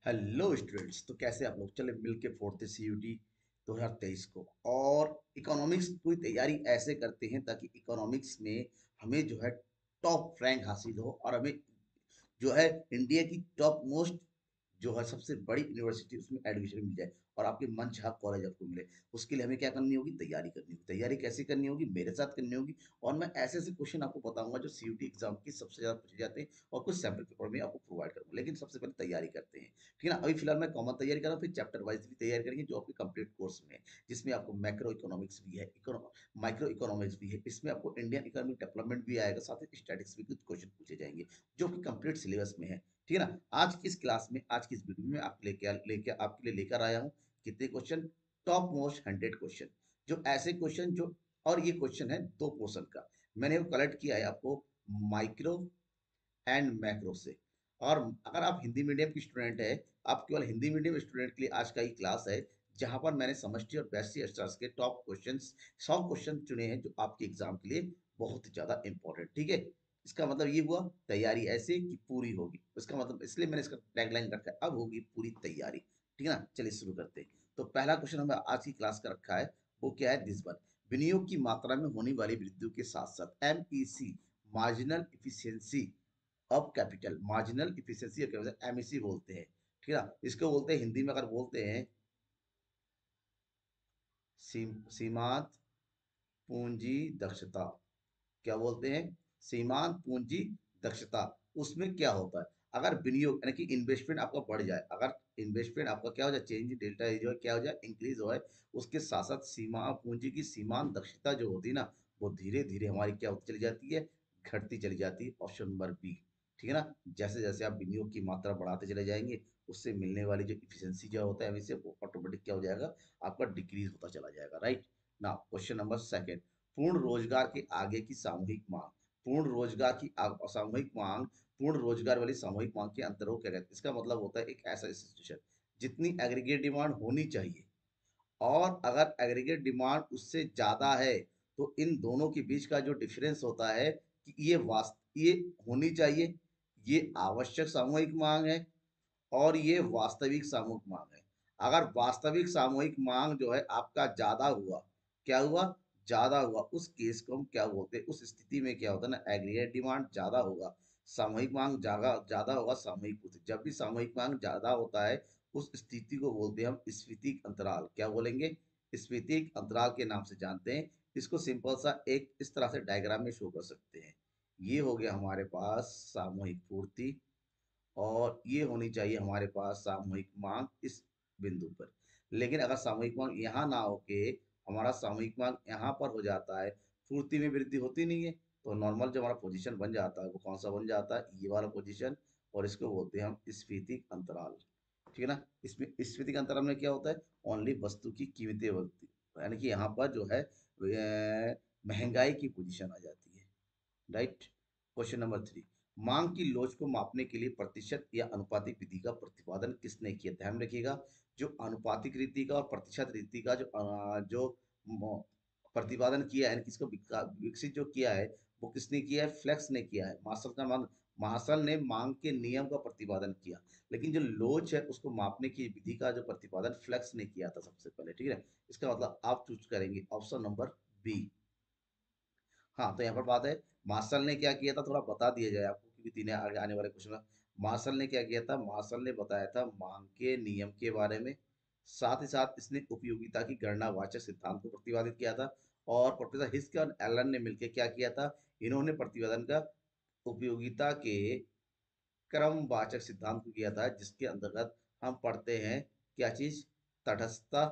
Hello students, तो कैसे आप लोग। चले मिलके फोड़ते सीयूटी 2023 को। और इकोनॉमिक्स की तैयारी ऐसे करते हैं ताकि इकोनॉमिक्स में हमें जो है टॉप रैंक हासिल हो, और हमें जो है इंडिया की टॉप मोस्ट जो है सबसे बड़ी यूनिवर्सिटी उसमें एडमिशन मिल जाए और आपके मन चाहा कॉलेज आपको मिले। उसके लिए हमें क्या करनी होगी, तैयारी करनी होगी। तैयारी कैसे करनी होगी, मेरे साथ करनी होगी। और मैं ऐसे ऐसे क्वेश्चन आपको बताऊंगा जो सीयूटी एग्जाम की सबसे ज्यादा पूछे जाते हैं, और कुछ सैम्पल पेपर में आपको प्रोवाइड करूंगा। लेकिन सबसे पहले तैयारी करते हैं, ठीक है ना। अभी फिलहाल मैं कॉमन तैयारी कर रहा हूँ, फिर चैप्टर वाइज भी तैयारी करेंगे जो आपके कंप्लीट कोर्स में है, जिसमें आपको मैक्रो इकोनॉमिक्स भी है, माइक्रो इकोनॉमिक्स भी है। इसमें आपको इंडियन इकोनॉमिक डेवलपमेंट भी आएगा, साथ ही स्टैटिक्स भी कुछ क्वेश्चन पूछे जाएंगे जो कि कंप्लीट सिलेबस में है, ठीक है ना। आज की इस क्लास में, आज की इस वीडियो में आप लेके आपके लिए लेकर आया हूँ कितने क्वेश्चन, टॉप मोस्ट 100 क्वेश्चन। जो ऐसे क्वेश्चन जो, और ये क्वेश्चन है दो पोर्शन का। मैंने वो कलेक्ट किया है आपको माइक्रो एंड मैक्रो से। और अगर आप हिंदी मीडियम की स्टूडेंट है, आप केवल हिंदी मीडियम स्टूडेंट के लिए आज का ये क्लास है, जहां पर मैंने समष्टि और व्यष्टि अर्थशास्त्र के टॉप क्वेश्चंस 100 क्वेश्चन चुने हैं जो आपके एग्जाम के लिए बहुत ही ज्यादा इंपॉर्टेंट, ठीक है। इसका मतलब ये हुआ तैयारी ऐसे कि पूरी होगी। इसका मतलब इसलिए मैंने इसका टैगलाइन रखा है, अब होगी पूरी तैयारी, ठीक है ना। चलिए शुरू करते हैं। तो पहला क्वेश्चन हमें आज की क्लास का रखा है, वो क्या है, दिस वन। विनियोग की मात्रा में होने वाली वृद्धि के साथ साथ एमईसी, मार्जिनल इफिशियंसी अब capital, marginal efficiency of capital, MEC बोलते हैं, ठीक है ना। इसको बोलते हैं हिंदी में, अगर बोलते हैं सीमांत पूंजी दक्षता। क्या बोलते हैं, सीमांत पूंजी दक्षता। उसमें क्या होता है, अगर विनियोग यानी कि इन्वेस्टमेंट आपका बढ़ जाए, अगर इन्वेस्टमेंट आपका क्या हो जाए, चेंज डेल्टा जो है क्या हो जाए, इंक्रीज हो जाए, उसके साथ साथ सीमा पूंजी की सीमांत दक्षता जो होती है ना, वो धीरे धीरे हमारी क्या होती चली जाती है, घटती चली जाती है। ऑप्शन नंबर बी, ठीक है ना। जैसे जैसे आप विनियोग की मात्रा बढ़ाते चले जाएंगे, उससे मिलने वाली जो इफिशियंसी जो होता है हमें से, वो ऑटोमेटिक क्या हो जाएगा, आपका डिक्रीज होता चला जाएगा, राइट ना। क्वेश्चन नंबर सेकंड, पूर्ण रोजगार के आगे की सामूहिक मांग। पूर्ण रोजगार की सामूहिक मांग, पूर्ण रोजगार वाली सामूहिक मांग के अंतर को क्या कहते हैं। इसका मतलब होता है एक ऐसा इंस्टीट्यूशन जितनी एग्रीगेट डिमांड होनी चाहिए, और अगर एग्रीगेट डिमांड उससे ज्यादा है, तो इन दोनों के बीच का जो डिफरेंस होता है कि ये होनी चाहिए, ये आवश्यक सामूहिक मांग है, और ये वास्तविक सामूहिक मांग है। अगर वास्तविक सामूहिक मांग जो है आपका ज्यादा हुआ, क्या हुआ, ज्यादा हुआ, उस केस को हम क्या बोलते हैं, उस स्थिति में क्या होता है ना, एग्रीगेट डिमांड ज्यादा होगा, सामूहिक मांग ज्यादा ज्यादा होगा, सामूहिक पूर्ति। जब भी सामूहिक मांग ज्यादा होता है, उस स्थिति को बोलते हैं हम स्फीतिक अंतराल। क्या बोलेंगे, स्फीतिक अंतराल के नाम से जानते हैं। इसको सिंपल सा एक इस तरह से डायग्राम में शो कर सकते हैं। ये हो गया हमारे पास सामूहिक पूर्ति, और ये होनी चाहिए हमारे पास सामूहिक मांग इस बिंदु पर। लेकिन अगर सामूहिक मांग यहाँ ना होके हमारा सामूहिक मांग यहाँ पर हो जाता है, पूर्ति में वृद्धि होती नहीं है, तो नॉर्मल जो हमारा पोजीशन बन जाता है वो कौन सा बन जाता है, ये वाला पोजीशन। और इसको बोलते हैं हम स्फीतिक अंतराल, ठीक है ना। इसमें स्फीतिक अंतराल में क्या होता है, ओनली वस्तु की कीमतें बढ़ती, यानी कि यहाँ पर जो है महंगाई की पोजीशन आ जाती है, राइट। क्वेश्चन नंबर थ्री, मांग की लोच को मापने के लिए प्रतिशत या अनुपातिक विधि का प्रतिपादन किसने किया। ध्यान रखिएगा, जो अनुपातिक रीति का और प्रतिशत रीति का प्रतिपादन किया है, किसको विकसित जो किया है, वो किसने किया है, फ्लेक्स ने किया है। मार्शल का मान, मार्शल ने मांग के नियम का प्रतिपादन किया, लेकिन जो लोच है उसको मापने की विधि का जो प्रतिपादन फ्लेक्स ने किया था सबसे पहले, ठीक है। इसका मतलब आप चूज करेंगे ऑप्शन नंबर बी। हाँ, तो यहाँ पर बात है, मार्शल ने क्या किया था, थोड़ा बता दिया जाए आपको, क्योंकि तीन आगे आने वाले क्वेश्चन में। मार्शल ने क्या किया था, मार्शल ने बताया था मांग के नियम के बारे में, साथ ही साथ इसने उपयोगिता की गणना वाचक सिद्धांत को प्रतिपादित किया था। और प्रोफेसर हिस्क और एलन ने मिलकर क्या किया था, इन्होंने प्रतिपादन का उपयोगिता के क्रमवाचक सिद्धांत को किया था, जिसके अंतर्गत हम पढ़ते हैं क्या चीज, तटस्थता,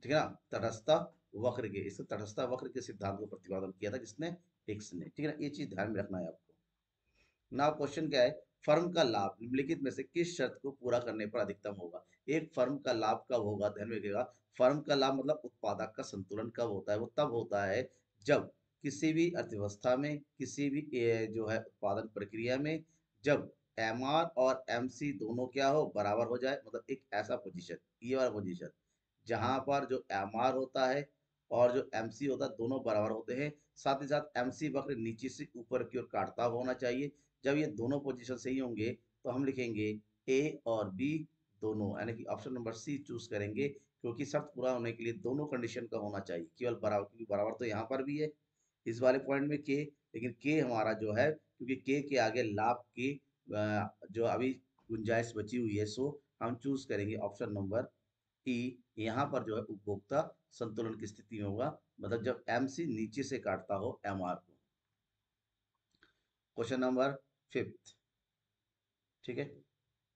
ठीक है ना, तटस्थता वक्र के, इस तटस्थता वक्र के सिद्धांत को प्रतिपादन किया था किसने, हिक्स ने, ठीक है ना। ये चीज ध्यान में रखना है आपको। ना क्वेश्चन क्या है, फर्म का लाभ निम्नलिखित में से किस शर्त को पूरा करने पर अधिकतम होगा। एक फर्म का लाभ कब होगा, ध्यान में रखिएगा। फर्म का लाभ मतलब उत्पादक का संतुलन कब होता है, वो तब होता है जब किसी भी अर्थव्यवस्था में, किसी भी जो है उत्पादन प्रक्रिया में, जब एमआर और एमसी दोनों क्या हो, बराबर हो जाए। मतलब एक ऐसा पोजीशन, ये वाला पोजीशन, जहां पर जो एमआर होता है और जो एमसी होता है दोनों बराबर होते हैं, साथ ही साथ एमसी वक्र नीचे से ऊपर की ओर काटता होना चाहिए, जब ये दोनों पोजीशन सही होंगे तो हम लिखेंगे ए और बी दोनों, यानी कि ऑप्शन नंबर सी चूज करेंगे, क्योंकि शर्त पूरा होने के लिए दोनों कंडीशन का होना चाहिए, केवल बराबर, क्योंकि बराबर तो यहाँ पर भी है इस वाले पॉइंट में के, लेकिन के हमारा जो है, क्योंकि के आगे लाभ की जो अभी गुंजाइश बची हुई है, सो हम चूज करेंगे ऑप्शन नंबर ई। यहाँ पर जो है उपभोक्ता संतुलन की स्थिति में होगा, मतलब जब एमसी नीचे से काटता हो एमआर को। क्वेश्चन नंबर फिफ्थ, ठीक है।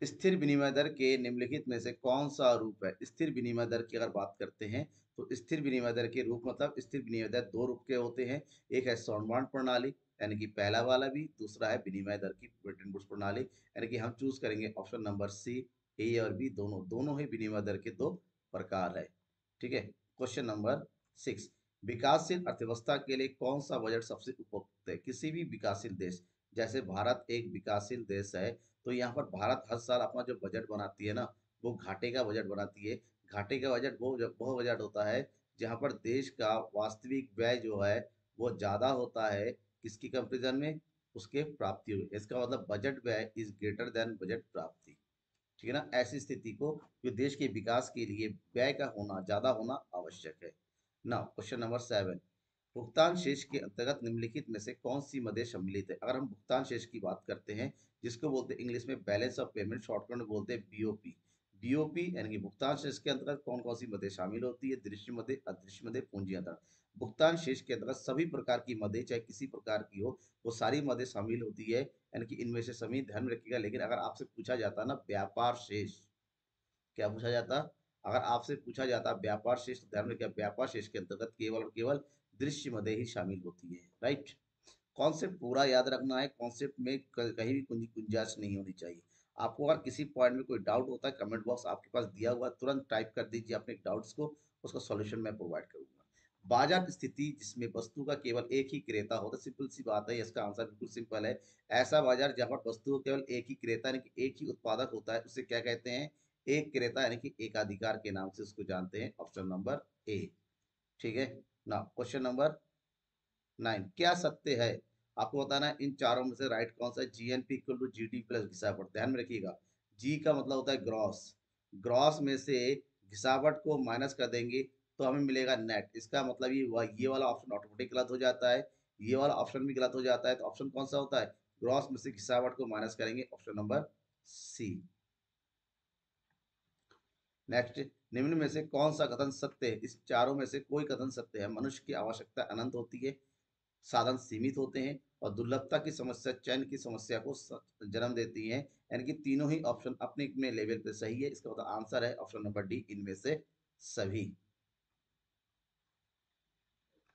स्थिर विनिमय दर के निम्नलिखित में से कौन सा रूप है? स्थिर विनिमय दर की अगर बात करते हैं तो स्थिर विनिमय दर के रूप, मतलब स्थिर विनिमय दर दो रूप के होते हैं। एक है सौरमान प्रणाली, यानी कि पहला वाला भी, दूसरा है विनिमय दर की ब्रेटन वुड्स प्रणाली, यानी कि हम चूज करेंगे ऑप्शन नंबर सी। ए और बी दोनों दोनों ही विनिमय दर के दो प्रकार है, ठीक है। क्वेश्चन नंबर सिक्स, विकासशील अर्थव्यवस्था के लिए कौन सा बजट सबसे उपयुक्त है? किसी भी विकासशील देश, जैसे भारत एक विकासशील देश है, तो यहाँ पर भारत हर साल अपना जो बजट बनाती है ना, वो घाटे का बजट बनाती है। घाटे का बजट वो बजट होता है जहाँ पर देश का वास्तविक व्यय जो है वो ज्यादा होता है किसकी कंपेरिजन में, उसके प्राप्तियों में। इसका मतलब बजट व्यय इज ग्रेटर देन बजट प्राप्ति, ठीक है ना। ऐसी स्थिति को, जो देश के विकास के लिए व्यय का होना ज्यादा होना आवश्यक है ना। क्वेश्चन नंबर सेवन, भुगतान शेष के अंतर्गत निम्नलिखित में से कौन सी मदें सम्मिलित है? अगर हम भुगतान शेष की बात करते हैं, जिसको बोलते हैं इंग्लिश में बैलेंस ऑफ पेमेंट, शॉर्टकट में बोलते हैं बीओपी। बीओपी यानी कि भुगतान शेष के अंतर्गत कौन कौन सी मदें शामिल होती है? दृश्य मदें, अदृश्य मदें, पूंजी अंतरण। भुगतान शेष के अंतर्गत सभी प्रकार की मदें, चाहे किसी प्रकार की हो, वो सारी मदें शामिल होती है, यानी कि इनमें से सभी ध्यान में रखिएगा। लेकिन अगर आपसे पूछा जाता ना व्यापार शेष, क्या पूछा जाता? अगर आपसे पूछा जाता व्यापार शेष, तो ध्यान में क्या, व्यापार शेष के अंतर्गत केवल और केवल दृश्य मदें ही शामिल होती है, राइट। कॉन्सेप्ट पूरा याद रखना है, कॉन्सेप्ट में कहीं भी गुंजाइश नहीं होनी चाहिए। आपको अगर किसी पॉइंट में कोई डाउट होता है, कमेंट बॉक्स आपके पास दिया हुआ है, तुरंत टाइप कर दीजिए अपने डाउट्स को, उसका सॉल्यूशन मैं प्रोवाइड करूंगा। बाजार स्थिति जिसमें वस्तु का केवल एक ही क्रेता होता है, सिंपल सी बात है, इसका आंसर बिल्कुल सिंपल है। ऐसा बाजार जहां पर वस्तु का केवल एक ही क्रेता यानी कि एक ही उत्पादक होता है, उसे क्या कहते हैं? एक क्रेता, यानी कि एकाधिकार के नाम से उसको जानते हैं। ऑप्शन नंबर ए, ठीक है ना। क्वेश्चन नंबर नाइन, क्या सत्य है? आपको बताना है इन चारों में से राइट कौन सा है। GNP equal to GD plus घिसावट, ध्यान में रखिएगा। जी का मतलब होता है ग्रॉस, ग्रॉस में से घिसावट को माइनस कर देंगे तो हमें मिलेगा नेट। इसका मतलब ये वाला ऑप्शन ऑटोमेटिक गलत हो जाता है, ये वाला ऑप्शन भी गलत हो जाता है। तो ऑप्शन कौन सा होता है? ग्रॉस में से घिसावट को माइनस करेंगे, ऑप्शन नंबर सी। नेक्स्ट, निम्न में से कौन सा कथन सत्य है? इस चारों में से कोई कथन सत्य है? मनुष्य की आवश्यकता अनंत होती है, साधन सीमित होते हैं, और दुर्लभता की समस्या चयन की समस्या को जन्म देती है। यानी कि तीनों ही ऑप्शन अपने अपने लेवल पे सही है। इसका मतलब आंसर है ऑप्शन नंबर डी, इनमें से सभी।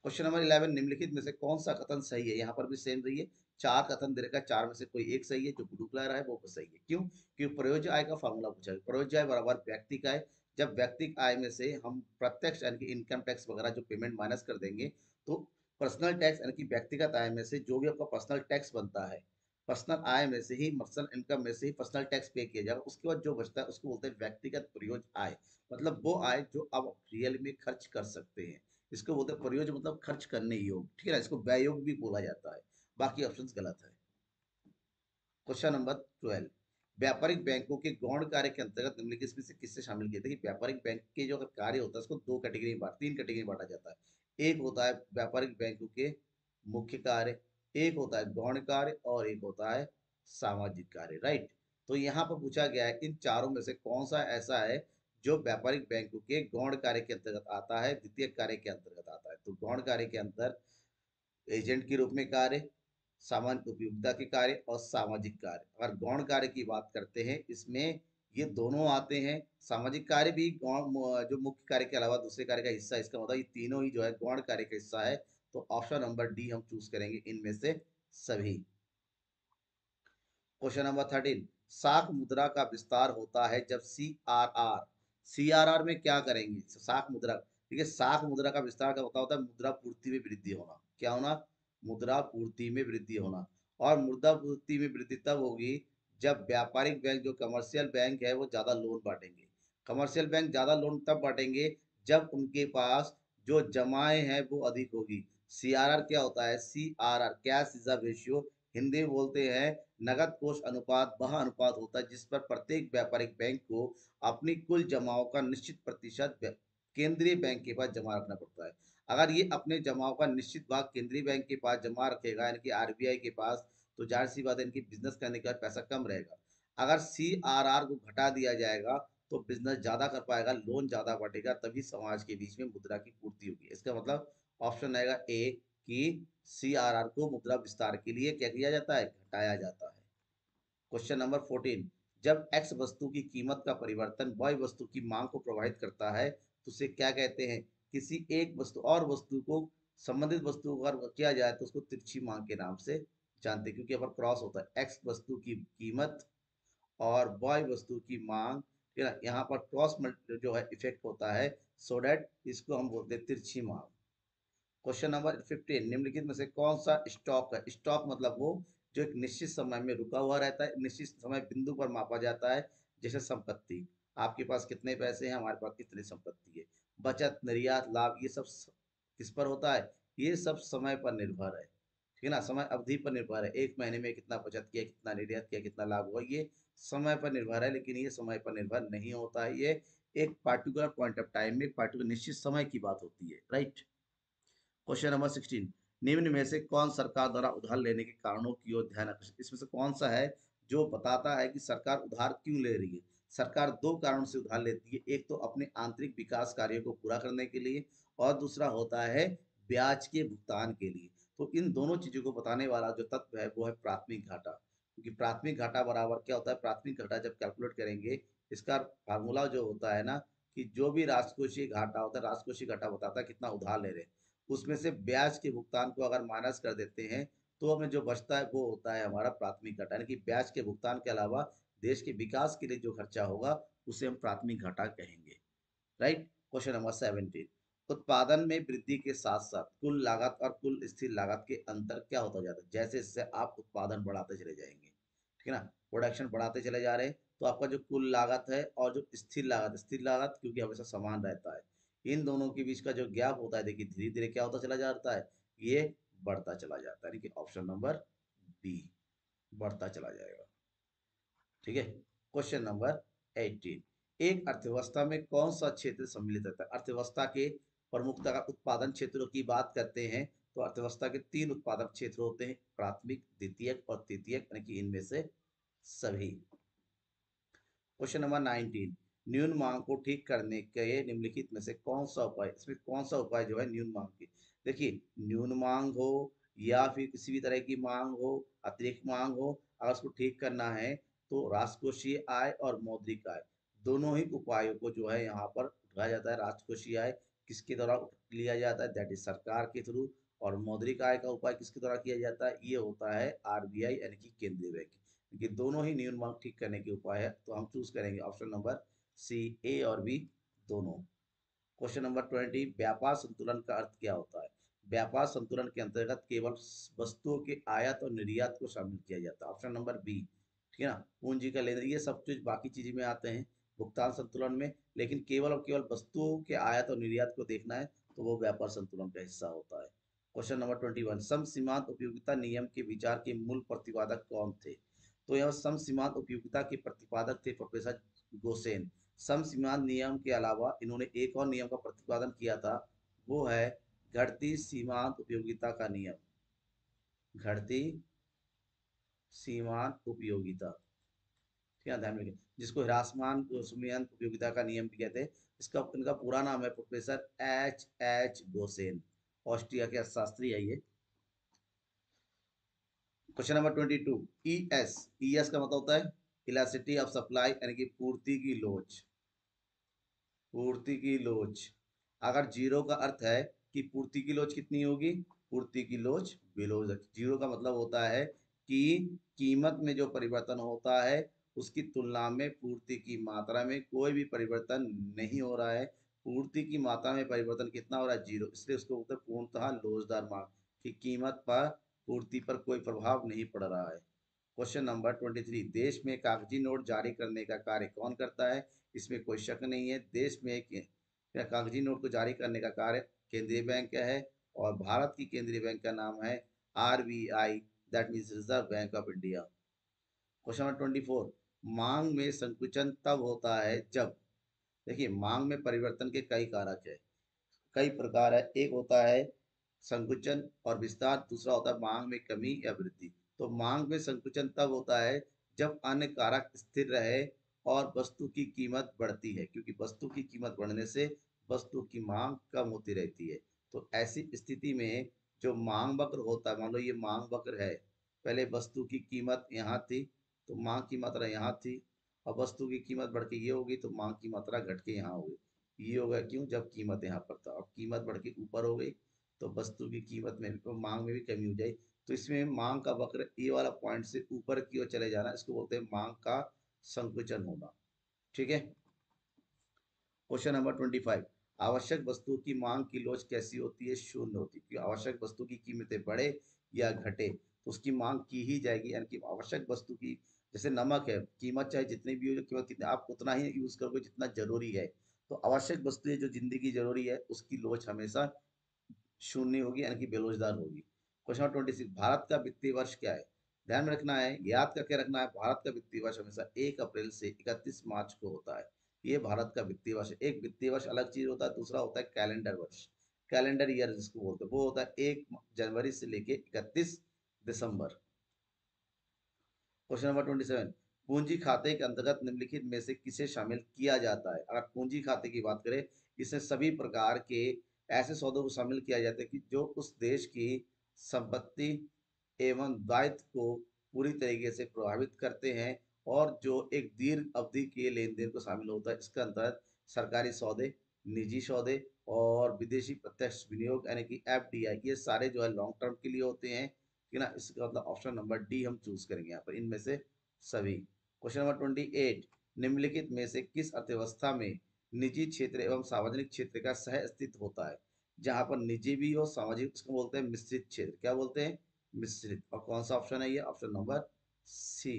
क्वेश्चन नंबर 11, निम्नलिखित में से कौन सा कथन सही है? यहाँ पर भी सेम रही है, चार कथन दे रखा है, चार में से कोई एक सही है, जो ब्लू कलर है वो सही है। क्यों? क्योंकि प्रयोज्य आय का फॉर्मूला पूछा है, प्रयोज्य आय बराबर व्यक्तिक आय। जब व्यक्तिक आय में से हम प्रत्यक्ष यानी कि इनकम टैक्स वगैरह जो पेमेंट माइनस कर देंगे, तो पर्सनल टैक्स यानी कि व्यक्तिगत आय में से जो भी आपका पर्सनल टैक्स बनता है, पर्सनल आय में से ही, पर्सनल इनकम में से ही पर्सनल टैक्स पे किया जाएगा, उसके बाद जो बचता है उसको बोलते हैं व्यक्तिगत प्रयोज्य आय। मतलब वो आय जो आप रियल में खर्च कर सकते हैं, इसको बोलते हैं प्रयोज्य, मतलब खर्च करने योग, ठीक है ना। इसको व्यय योग भी बोला जाता है। बाकी ऑप्शंस गलत है। क्वेश्चन नंबर 12, व्यापारिक बैंकों के गौण कार्य के अंतर्गत निम्नलिखित में से किससे शामिल किए? देखिए, व्यापारिक बैंक के जो अगर कार्य होता है उसको दो कैटेगरी में तीन कैटेगरी में बांटा जाता है। एक होता है व्यापारिक बैंकों के मुख्य कार्य, एक होता है गौण कार्य, और एक होता है सामाजिक कार्य, राइट। तो यहाँ पर पूछा गया है इन चारों में से कौन सा ऐसा है जो व्यापारिक बैंकों के गौण कार्य के अंतर्गत आता है, द्वितीय कार्य के अंतर्गत आता है। तो गौण कार्य के अंदर एजेंट के रूप में कार्य, सामान्य उपयोगिता के कार्य, और सामाजिक कार्य। अगर गौण कार्य की बात करते हैं, इसमें ये दोनों आते हैं। सामाजिक कार्य भी गौण जो मुख्य कार्य के अलावा दूसरे कार्य का हिस्सा है, इसका मतलब ये तीनों ही जो है गौण कार्य का हिस्सा है। तो ऑप्शन नंबर डी हम चूज करेंगे, इनमें से सभी। क्वेश्चन नंबर 13, साख मुद्रा का विस्तार होता है जब सी आर आर में क्या करेंगे? साख मुद्रा, ठीक है, साख मुद्रा का विस्तार का होता है मुद्रा पूर्ति में वृद्धि होना। क्या होना? मुद्रा पूर्ति में वृद्धि होना। और मुद्रा पूर्ति में वृद्धि तब होगी जब व्यापारिक बैंक, जो कमर्शियल बैंक है, वो ज्यादा लोन बांटेंगे। कमर्शियल बैंक ज्यादा लोन तब बांटेंगे जब उनके पास जो जमाएं हैं वो अधिक होगी। सीआरआर क्या होता है? CRR cash reserve ratio, Hindi में बोलते हैं नगद कोष अनुपात वह अनुपात होता है जिस पर प्रत्येक व्यापारिक बैंक को अपनी कुल जमाओं का निश्चित प्रतिशत केंद्रीय बैंक के पास जमा रखना पड़ता है। अगर ये अपने जमाओं का निश्चित भाग केंद्रीय बैंक के पास जमा रखेगा यानी कि आरबीआई के पास, तो जाहिर सी बात है इनकी बिजनेस करने के बाद पैसा कम रहेगा। अगर सीआरआर को घटा दिया जाएगा तो बिजनेस ज्यादा कर पाएगा, लोन ज्यादा बढ़ेगा, तभी समाज के बीच में मुद्रा की पूर्ति होगी। इसका मतलब ऑप्शन आएगा ए कि सीआरआर को मुद्रा विस्तार के लिए क्या किया जाता है, घटाया जाता है। क्वेश्चन नंबर 14, जब एक्स वस्तु की कीमत का परिवर्तन वाई वस्तु की मांग को प्रभावित करता है तो उसे क्या कहते हैं? किसी एक वस्तु और वस्तु को संबंधित वस्तु अगर किया जाए तो उसको तिरछी मांग के नाम से जानते हैं, क्योंकि यहाँ पर क्रॉस होता है एक्स वस्तु की कीमत और वाई वस्तु की मांग, ठीक है ना, यहाँ पर क्रॉस जो है इफेक्ट होता है, सो दैट इसको हम बोलते हैं तिरछी मांग। क्वेश्चन नंबर 15, निम्नलिखित में से कौन सा स्टॉक है? स्टॉक मतलब वो जो एक निश्चित समय में रुका हुआ रहता है, निश्चित समय बिंदु पर मापा जाता है। जैसे संपत्ति, आपके पास कितने पैसे हैं, हमारे पास कितनी संपत्ति है। बचत, निर्यात, लाभ, ये सब किस पर होता है? ये सब समय पर निर्भर है, ठीक है ना, समय अवधि पर निर्भर है। एक महीने में कितना बचत किया, कितना निर्यात किया, कितना लाभ हुआ, ये समय पर निर्भर है। लेकिन ये समय पर निर्भर नहीं होता है, ये एक पार्टिकुलर पॉइंट ऑफ टाइम में पार्टिकुलर निश्चित समय की बात होती है, राइट। क्वेश्चन नंबर 16, निम्न में से कौन सरकार द्वारा उधार लेने के कारणों की ओर ध्यान आकर्षित, इसमें से कौन सा है जो बताता है कि सरकार उधार क्यों ले रही है? सरकार दो कारणों से उधार लेती है, एक तो अपने आंतरिक विकास कार्यों को पूरा करने के लिए और दूसरा होता है ब्याज के भुगतान के लिए। तो इन दोनों चीजों को बताने वाला जो तत्व है वो है प्राथमिक घाटा। क्योंकि प्राथमिक घाटा बराबर क्या होता है? प्राथमिक घाटा जब कैलकुलेट करेंगे, इसका फार्मूला जो होता है ना, कि जो भी राजकोषीय घाटा होता है, राजकोषीय घाटा बताता है कितना उधार ले रहे हैं, उसमें से ब्याज के भुगतान को अगर माइनस कर देते हैं तो हमें जो बचता है वो होता है हमारा प्राथमिक घाटा। यानी कि ब्याज के भुगतान के अलावा देश के विकास के लिए जो खर्चा होगा उसे हम प्राथमिक घाटा कहेंगे, राइट। क्वेश्चन नंबर 17, उत्पादन में वृद्धि के साथ साथ कुल लागत और कुल स्थिर लागत के अंतर क्या होता जाता है? जैसे जैसे आप उत्पादन बढ़ाते चले जाएंगे, ठीक है ना, प्रोडक्शन बढ़ाते चले जा रहे हैं, तो आपका जो कुल लागत है और जो स्थिर लागत क्योंकि हमेशा समान रहता है, इन दोनों के बीच का जो गैप होता है, देखिए धीरे धीरे क्या होता चला जाता है, ये बढ़ता चला जाता है। यानी कि ऑप्शन नंबर बी, बढ़ता चला जाएगा, ठीक है। क्वेश्चन नंबर 18, एक अर्थव्यवस्था में कौन सा क्षेत्र सम्मिलित रहता है? अर्थव्यवस्था के प्रमुखता का उत्पादन क्षेत्रों की बात करते हैं तो अर्थव्यवस्था के तीन उत्पादक क्षेत्र होते हैं, प्राथमिक, द्वितीयक और तृतीयक, यानी कि इनमें से सभी। क्वेश्चन नंबर 19, न्यून मांग को ठीक करने के निम्नलिखित में से कौन सा उपाय, इसमें कौन सा उपाय जो है न्यून मांग की, देखिए न्यून मांग हो या फिर किसी भी तरह की मांग हो, अतिरिक्त मांग हो, अगर उसको ठीक करना है तो राजकोषीय आय और मौद्रिक आय दोनों ही उपायों को जो है यहाँ पर उठाया जाता है। राजकोषीय आय किसके द्वारा लिया जाता है? दैट इज सरकार के थ्रू। और मौद्रिक आय का उपाय किसके द्वारा किया जाता है? ये होता है आरबीआई यानी कि केंद्रीय बैंक। ये दोनों ही न्यून मांग ठीक करने के उपाय है, तो हम चूज करेंगे ऑप्शन नंबर सी, ए और बी दोनों। क्वेश्चन नंबर 20, व्यापार संतुलन का अर्थ क्या होता है? व्यापार संतुलन के अंतर्गत केवल वस्तुओं के आयात और निर्यात को शामिल किया जाता है, ऑप्शन नंबर बी, ठीक है ना। पूंजी का लेन देन ये सब चीज बाकी चीज में आते हैं भुगतान संतुलन में, लेकिन केवल और केवल वस्तुओं के आयात और निर्यात को देखना है तो वो व्यापार संतुलन का हिस्सा होता है। क्वेश्चन नंबर 21, सम सीमांत उपयोगिता नियम के विचार के मूल प्रतिपादक कौन थे? तो यह सम सीमांत उपयोगिता के प्रतिपादक थे प्रोफेसर गोसेन। सम सीमांत नियम के अलावा इन्होंने एक और नियम का प्रतिपादन किया था, वो है घटती सीमांत उपयोगिता का नियम। घटती सीमांत उपयोगिता, ठीक है, ध्यान रखिए, जिसको ह्रासमान सीमांत उपयोगिता का नियम भी कहते हैं। इसका इनका पूरा नाम है professor H H Gaussian, Austria के अर्थशास्त्री है ये। Question number 22, E S, E S का मतलब होता है इलास्टिसिटी ऑफ सप्लाई, यानी कि पूर्ति की लोच। पूर्ति की लोच, अगर जीरो का अर्थ है कि पूर्ति की लोच कितनी होगी, पूर्ति की लोच बिलो जीरो का मतलब होता है कि कीमत में जो परिवर्तन होता है उसकी तुलना में पूर्ति की मात्रा में कोई भी परिवर्तन नहीं हो रहा है। पूर्ति की मात्रा में परिवर्तन कितना हो रहा है? जीरो, इसलिए उसको बोलते हैं पूर्णतः लोचदार मांग, कि कीमत पर पूर्ति पर कोई प्रभाव नहीं पड़ रहा है। क्वेश्चन नंबर 23, देश में कागजी नोट जारी करने का कार्य कौन करता है? इसमें कोई शक नहीं है, देश में कागजी नोट को जारी करने का कार्य केंद्रीय बैंक का है, और भारत की केंद्रीय बैंक का नाम है RBI, that means reserve Bank of India. Question number 24, मांग में संकुचन तब होता है जब, देखिए मांग में परिवर्तन के कई कारक है, कई प्रकार है। एक होता है संकुचन और विस्तार, दूसरा होता है मांग में कमी या वृद्धि। तो मांग में संकुचन तब होता है जब अन्य कारक स्थिर रहे और वस्तु की कीमत बढ़ती है, क्योंकि वस्तु की कीमत बढ़ने से वस्तु की मांग कम होती रहती है। तो ऐसी स्थिति में जो मांग वक्र होता है, मान लो ये मांग वक्र है, पहले वस्तु की कीमत यहाँ थी तो मांग की मात्रा यहाँ थी, और वस्तु की कीमत बढ़ के ये होगी तो मांग की मात्रा घट के यहाँ होगी। ये होगा क्यों, जब कीमत यहाँ पर था, अब कीमत बढ़ के ऊपर हो गई तो वस्तु की कीमत में तो मांग में भी कमी हो जाए। तो इसमें मांग का वक्र ये वाला पॉइंट से ऊपर की ओर चले जाना, इसको बोलते हैं मांग का संकुचन होना। ठीक है। क्वेश्चन नंबर 25, आवश्यक वस्तु की मांग की लोच कैसी होती है, शून्य होती है। क्योंकि आवश्यक वस्तु की कीमतें बढ़े या घटे तो उसकी मांग की ही जाएगी, यानी कि आवश्यक वस्तु की, जैसे नमक है, कीमत चाहे जितनी भी हो, कीमत कितनी, आप उतना ही यूज करोगे जितना जरूरी है। तो आवश्यक वस्तुएं जो जिंदगी जरूरी है उसकी लोच हमेशा शून्य होगी, यानी कि बेरोजगार होगी। क्वेश्चन नंबर 26, भारत का वित्तीय वर्ष क्या है। ध्यान में रखना है, याद करके रखना है, भारत का वित्तीय वर्ष हमेशा 1 अप्रैल से 31 मार्च को होता है। ये भारत का वित्तीय वर्ष है। एक वित्तीय वर्ष अलग चीज होता है, दूसरा होता है कैलेंडर वर्ष, कैलेंडर ईयर जिसको बोलते हैं, वो होता है 1 जनवरी से लेके 31 दिसंबर। क्वेश्चन नंबर 27, पूंजी खाते के अंतर्गत निम्नलिखित में से किसे शामिल किया जाता है। अगर पूंजी खाते की बात करें, इसमें सभी प्रकार के ऐसे सौदों को शामिल किया जाता है कि जो उस देश की संपत्ति एवं दायित्व को पूरी तरीके से प्रभावित करते हैं, और जो एक दीर्घ अवधि के लेन देन को शामिल होता है। इसके अंतर्गत सरकारी सौदे, निजी सौदे और विदेशी प्रत्यक्ष विनियोग यानी कि एफडीआई, ये सारे जो है लॉन्ग टर्म के लिए होते हैं। कि ना, इसका मतलब ऑप्शन नंबर डी हम चूज करेंगे यहाँ पर, इनमें से सभी। क्वेश्चन नंबर 28, निम्नलिखित में से किस अर्थव्यवस्था में निजी क्षेत्र एवं सार्वजनिक क्षेत्र का सह अस्तित्व होता है। जहां पर निजी भी हो सामाजिक, इसको बोलते हैं मिश्रित क्षेत्र। क्या बोलते हैं, मिश्रित। और कौन सा ऑप्शन है ये, option number C.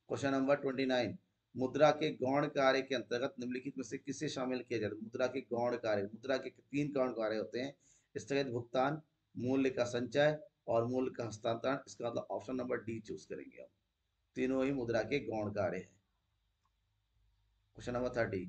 Question number 29, मुद्रा के गौण कार्य के अंतर्गत निम्नलिखित में से किसे शामिल किया जाता है। मुद्रा के गौण कार्य, मुद्रा के 3 गौण कार्य होते हैं, स्थगित भुगतान, मूल्य का संचय और मूल्य का हस्तांतरण। इसका मतलब ऑप्शन नंबर डी चूज करेंगे हम, तीनों ही मुद्रा के गौण कार्य है। क्वेश्चन नंबर 30,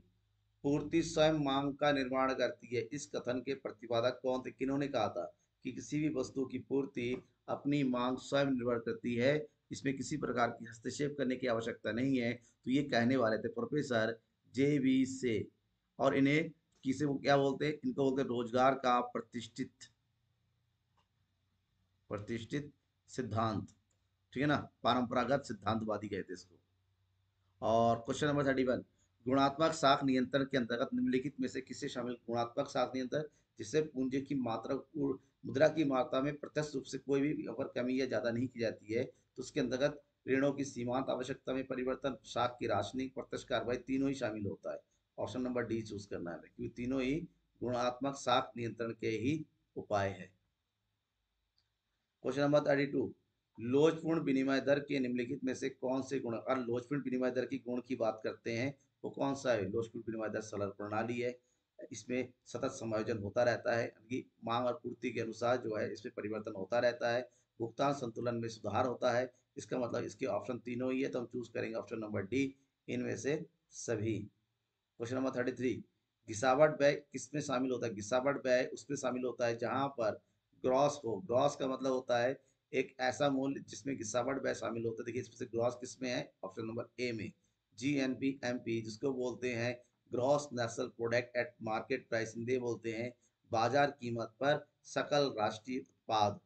पूर्ति स्वयं मांग का निर्माण करती है, इस कथन के प्रतिपादक कौन थे। किन्होंने कहा था कि किसी भी वस्तु की पूर्ति अपनी मांग स्वयं निर्भर करती है, इसमें किसी प्रकार की हस्तक्षेप करने की आवश्यकता नहीं है। तो ये कहने वाले थे प्रोफेसर JV से। और इन्हें किसे वो क्या बोलते हैं, इनको बोलते हैं रोजगार का प्रतिष्ठित प्रतिष्ठित सिद्धांत। ठीक है ना, परंपरागत सिद्धांतवादी कहते हैं इसको। और क्वेश्चन नंबर 31, गुणात्मक साख नियंत्रण के अंतर्गत निम्नलिखित में से किसे शामिल। गुणात्मक साख नियंत्रण, जिससे पूंजी की मात्रा, मुद्रा की मात्रा में प्रत्यक्ष रूप से कोई भी अगर कमी या ज्यादा नहीं की जाती है, तो उसके अंतर्गत ऋणों की सीमांत आवश्यकता में परिवर्तन, साख की राशनिंग, प्रत्यक्ष कार्रवाई, तीनों ही शामिल होता है। ऑप्शन नंबर डी चूज करना है, क्योंकि तीनों ही गुणात्मक साख नियंत्रण के ही उपाय है। क्वेश्चन नंबर 32, लोचपूर्ण विनिमय दर के निम्नलिखित में से कौन से गुण, और लोचपूर्ण विनिमय दर की गुण की बात करते हैं, वो कौन सा है। लोचपूर्ण विनिमय दर सरल प्रणाली है, इसमें सतत समायोजन होता रहता है, यानी कि मांग और पूर्ति के अनुसार जो है इसमें परिवर्तन होता रहता है। भुगतान संतुलन में सुधार होता है। इसका मतलब इसके ऑप्शन तीनों ही है, तो हम चूज करेंगे ऑप्शन नंबर डी, इनमें से सभी। क्वेश्चन नंबर 33, घिसावट व्यय किसमें शामिल होता है। घिसावट व्यय उसमें शामिल होता है जहां पर ग्रॉस हो। ग्रॉस का मतलब होता है एक ऐसा मूल्य जिसमें गिसावट व्यय शामिल होता है। देखिए इसमें से ग्रॉस किसमें है, ऑप्शन नंबर ए में, GNP जिसको बोलते हैं gross national product at market price, Hindi बोलते हैं बाजार कीमत पर सकल राष्ट्रीय उत्पाद।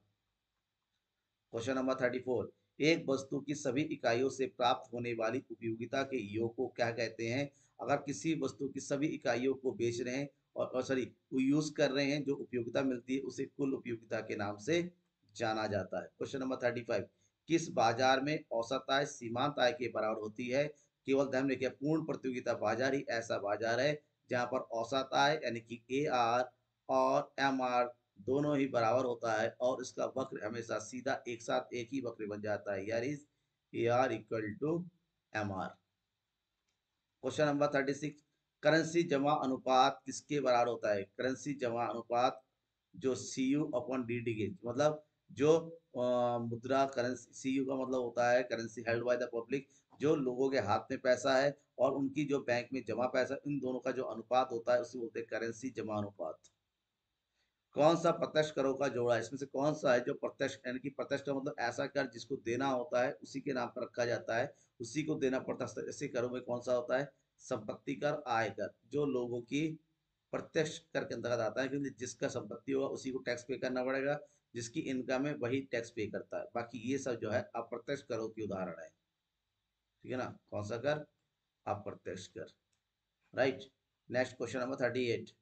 क्वेश्चन नंबर 34, एक वस्तु की सभी इकाइयों से प्राप्त होने वाली उपयोगिता के योग को क्या कहते हैं। अगर किसी वस्तु की सभी इकाइयों को बेच रहे हैं और सॉरी यूज कर रहे हैं, जो उपयोगिता मिलती है उसे कुल उपयोगिता के नाम से जाना जाता है। क्वेश्चन नंबर 35, किस बाजार में औसत आय सीमांत आय के बराबर होती है। केवल ध्यान रखिए, पूर्ण प्रतियोगिता बाजार ही ऐसा बाजार है जहां पर औसत आय यानी कि AR और MR दोनों ही बराबर होता है, और इसका वक्र हमेशा सीधा एक साथ एक ही वक्र बन जाता है, यार is AR equal to MR। Question number 36, currency जमा अनुपात किसके बराबर होता है। करेंसी जमा अनुपात जो CU/DD के, मतलब जो मुद्रा करेंसी, सीयू का मतलब होता है currency held by the public, जो लोगों के हाथ में पैसा है और उनकी जो बैंक में जमा पैसा, इन दोनों का जो अनुपात होता है उसे बोलते हैं करेंसी जमा अनुपात। कौन सा प्रत्यक्ष करों का जोड़ा है, इसमें से कौन सा है जो प्रत्यक्ष, यानी कि प्रत्यक्ष का मतलब ऐसा कर जिसको देना होता है उसी के नाम पर रखा जाता है, उसी को देना पड़ता है। ऐसे करों में कौन सा होता है, संपत्ति कर, आय कर, जो लोगों की प्रत्यक्ष कर के अंतर्गत आता है, क्योंकि जिसका संपत्ति होगा उसी को टैक्स पे करना पड़ेगा, जिसकी इनकम है वही टैक्स पे करता है। बाकी ये सब जो है अप्रत्यक्ष करों की उदाहरण है। ठीक है ना, कौन सा कर, अप्रत्यक्ष कर। राइट। नेक्स्ट क्वेश्चन नंबर 38,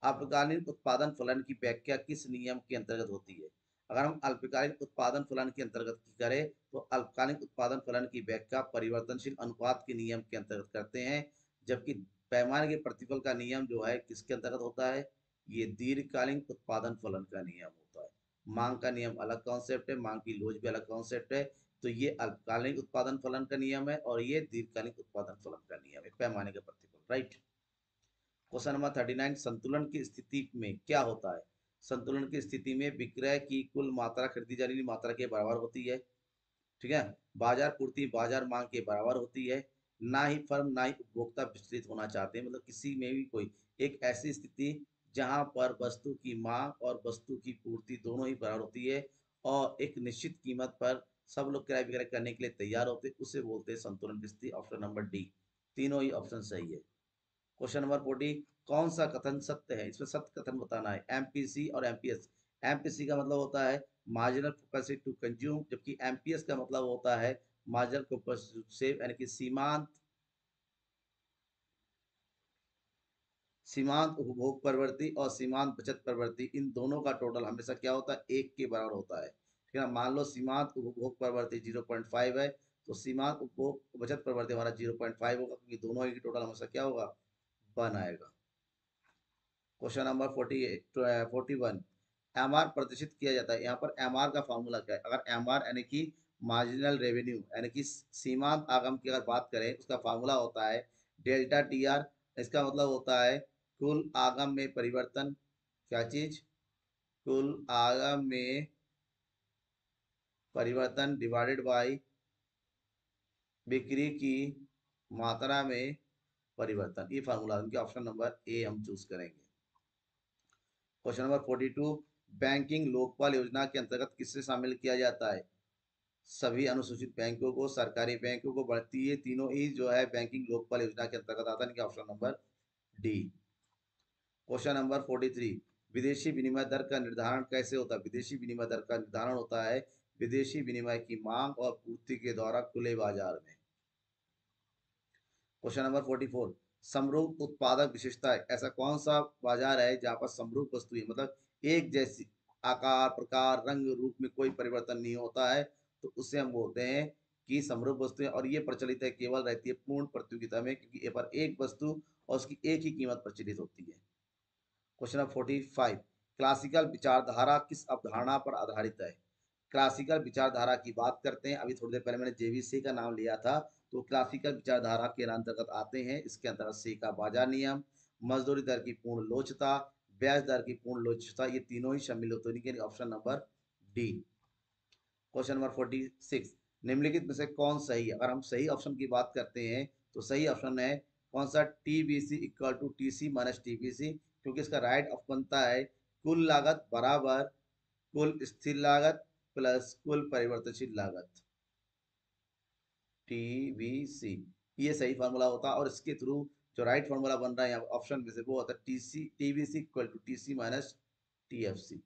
अल्पकालीन उत्पादन फलन की व्याख्या किस नियम के अंतर्गत होती है। अगर हम अल्पकालीन उत्पादन फलन के अंतर्गत की करें तो अल्पकालीन उत्पादन फलन की व्याख्या परिवर्तनशील अनुपात के नियम के अंतर्गत करते हैं, जबकि पैमाने के प्रतिफल का नियम जो है किसके अंतर्गत होता है, ये दीर्घकालीन उत्पादन फलन का नियम होता है। मांग का नियम अलग कॉन्सेप्ट है, मांग की लोच भी अलग कॉन्सेप्ट है। तो ये अल्पकालीन उत्पादन फलन का नियम है और ये दीर्घकालीन उत्पादन फलन का नियम है, पैमाने का प्रतिफल। राइट। क्वेश्चन नंबर 39, संतुलन की स्थिति में क्या होता है। संतुलन की स्थिति में विक्रय की कुल मात्रा खरीदी जाने वाली मात्रा के बराबर होती है। ठीक है। बाजार पूर्ति बाजार मांग के बराबर होती है। ना ही फर्म ना ही उपभोक्ता विचलित होना चाहते हैं, मतलब किसी में भी कोई एक ऐसी स्थिति जहां पर वस्तु की मांग और वस्तु की पूर्ति दोनों ही बराबर होती है और एक निश्चित कीमत पर सब लोग क्रय विक्रय करने के लिए तैयार होते हैं, उसे बोलते हैं संतुलन की स्थिति। ऑप्शन नंबर डी, तीनों ही ऑप्शन सही है। क्वेश्चन नंबर 40, कौन सा कथन सत्य है, इसमें सत्य कथन बताना है। एमपीसी और एमपीएस, एमपीसी का मतलब होता है मार्जिनल कैपेसिटी टू कंज्यूम, जबकि एमपीएस का मतलब होता है मार्जिनल कैपेसिटी टू सेव, यानी कि सीमांत, सीमांत उपभोग प्रवृत्ति और सीमांत बचत प्रवृत्ति, इन दोनों का टोटल हमेशा क्या होता है, एक के बराबर होता है। ठीक है ना, मान लो सीमांत उपभोग प्रवृत्ति 0.5 है, तो सीमांत उपभोग बचत प्रवृत्ति हमारा 0.5 होगा, क्योंकि दोनों ही टोटल हमेशा क्या होगा, 1 आएगा। क्वेश्चन नंबर 41, एम आर प्रदर्शित किया जाता है, यहाँ पर एम आर का फॉर्मूला क्या है। अगर एम आर यानी कि मार्जिनल रेवेन्यू, यानी कि सीमांत आगम की अगर बात करें, उसका फार्मूला होता है डेल्टा टी आर। इसका मतलब होता है कुल आगम में परिवर्तन, क्या चीज, कुल आगम में परिवर्तन डिवाइडेड बाई बिक्री की मात्रा में परिवर्तन, ये फार्मूला उनके ऑप्शन नंबर ए हम चूज करेंगे। क्वेश्चन नंबर 42, बैंकिंग लोकपाल योजना के अंतर्गत किससे शामिल किया जाता है। सभी अनुसूचित बैंकों को, सरकारी बैंकों को, बढ़ती है, तीनों ही जो है बैंकिंग लोकपाल योजना के अंतर्गत आता है, option number D. Question number 43, विदेशी विनिमय दर का निर्धारण कैसे होता है। विदेशी विनिमय दर का निर्धारण होता है विदेशी विनिमय की मांग और पूर्ति के द्वारा खुले बाजार में। क्वेश्चन नंबर 44, समरूप उत्पादक विशेषता है, ऐसा कौन सा बाजार है जहाँ पर समरूप वस्तुएं, मतलब एक जैसी आकार प्रकार रंग रूप में कोई परिवर्तन नहीं होता है, तो उसे हम बोलते हैं कि समरूप वस्तुएं। और ये प्रचलित है, केवल रहती है पूर्ण प्रतियोगिता में, क्योंकि ये पर एक वस्तु और उसकी एक ही कीमत प्रचलित होती है। क्वेश्चन नंबर 45, क्लासिकल विचारधारा किस अवधारणा पर आधारित है। क्लासिकल विचारधारा की बात करते हैं, अभी थोड़ी देर पहले मैंने जेवीसी का नाम लिया था, तो क्लासिकल विचारधारा के अंतर्गत आते हैं। इसके अंतर्गत सी का बाजार नियम, मजदूरी दर की पूर्ण लोचता, ब्याज दर की पूर्ण लोचता, ये तीनों ही शामिल होते हैं, option number D. Question number 46, निम्नलिखित में से कौन सही है। अगर हम सही ऑप्शन की बात करते हैं तो सही ऑप्शन है कौन सा, T B C equal to T C minus T B C, क्योंकि इसका राइट ऑफ बनता है कुल लागत बराबर कुल स्थिर लागत प्लस कुल परिवर्तनशील लागत, टी बी सी, ये सही फार्मूला होता है। और इसके थ्रू जो राइट फार्मूला बन रहा है यहाँ ऑप्शन में से, वो होता है T C T B C equal to T C minus T F C.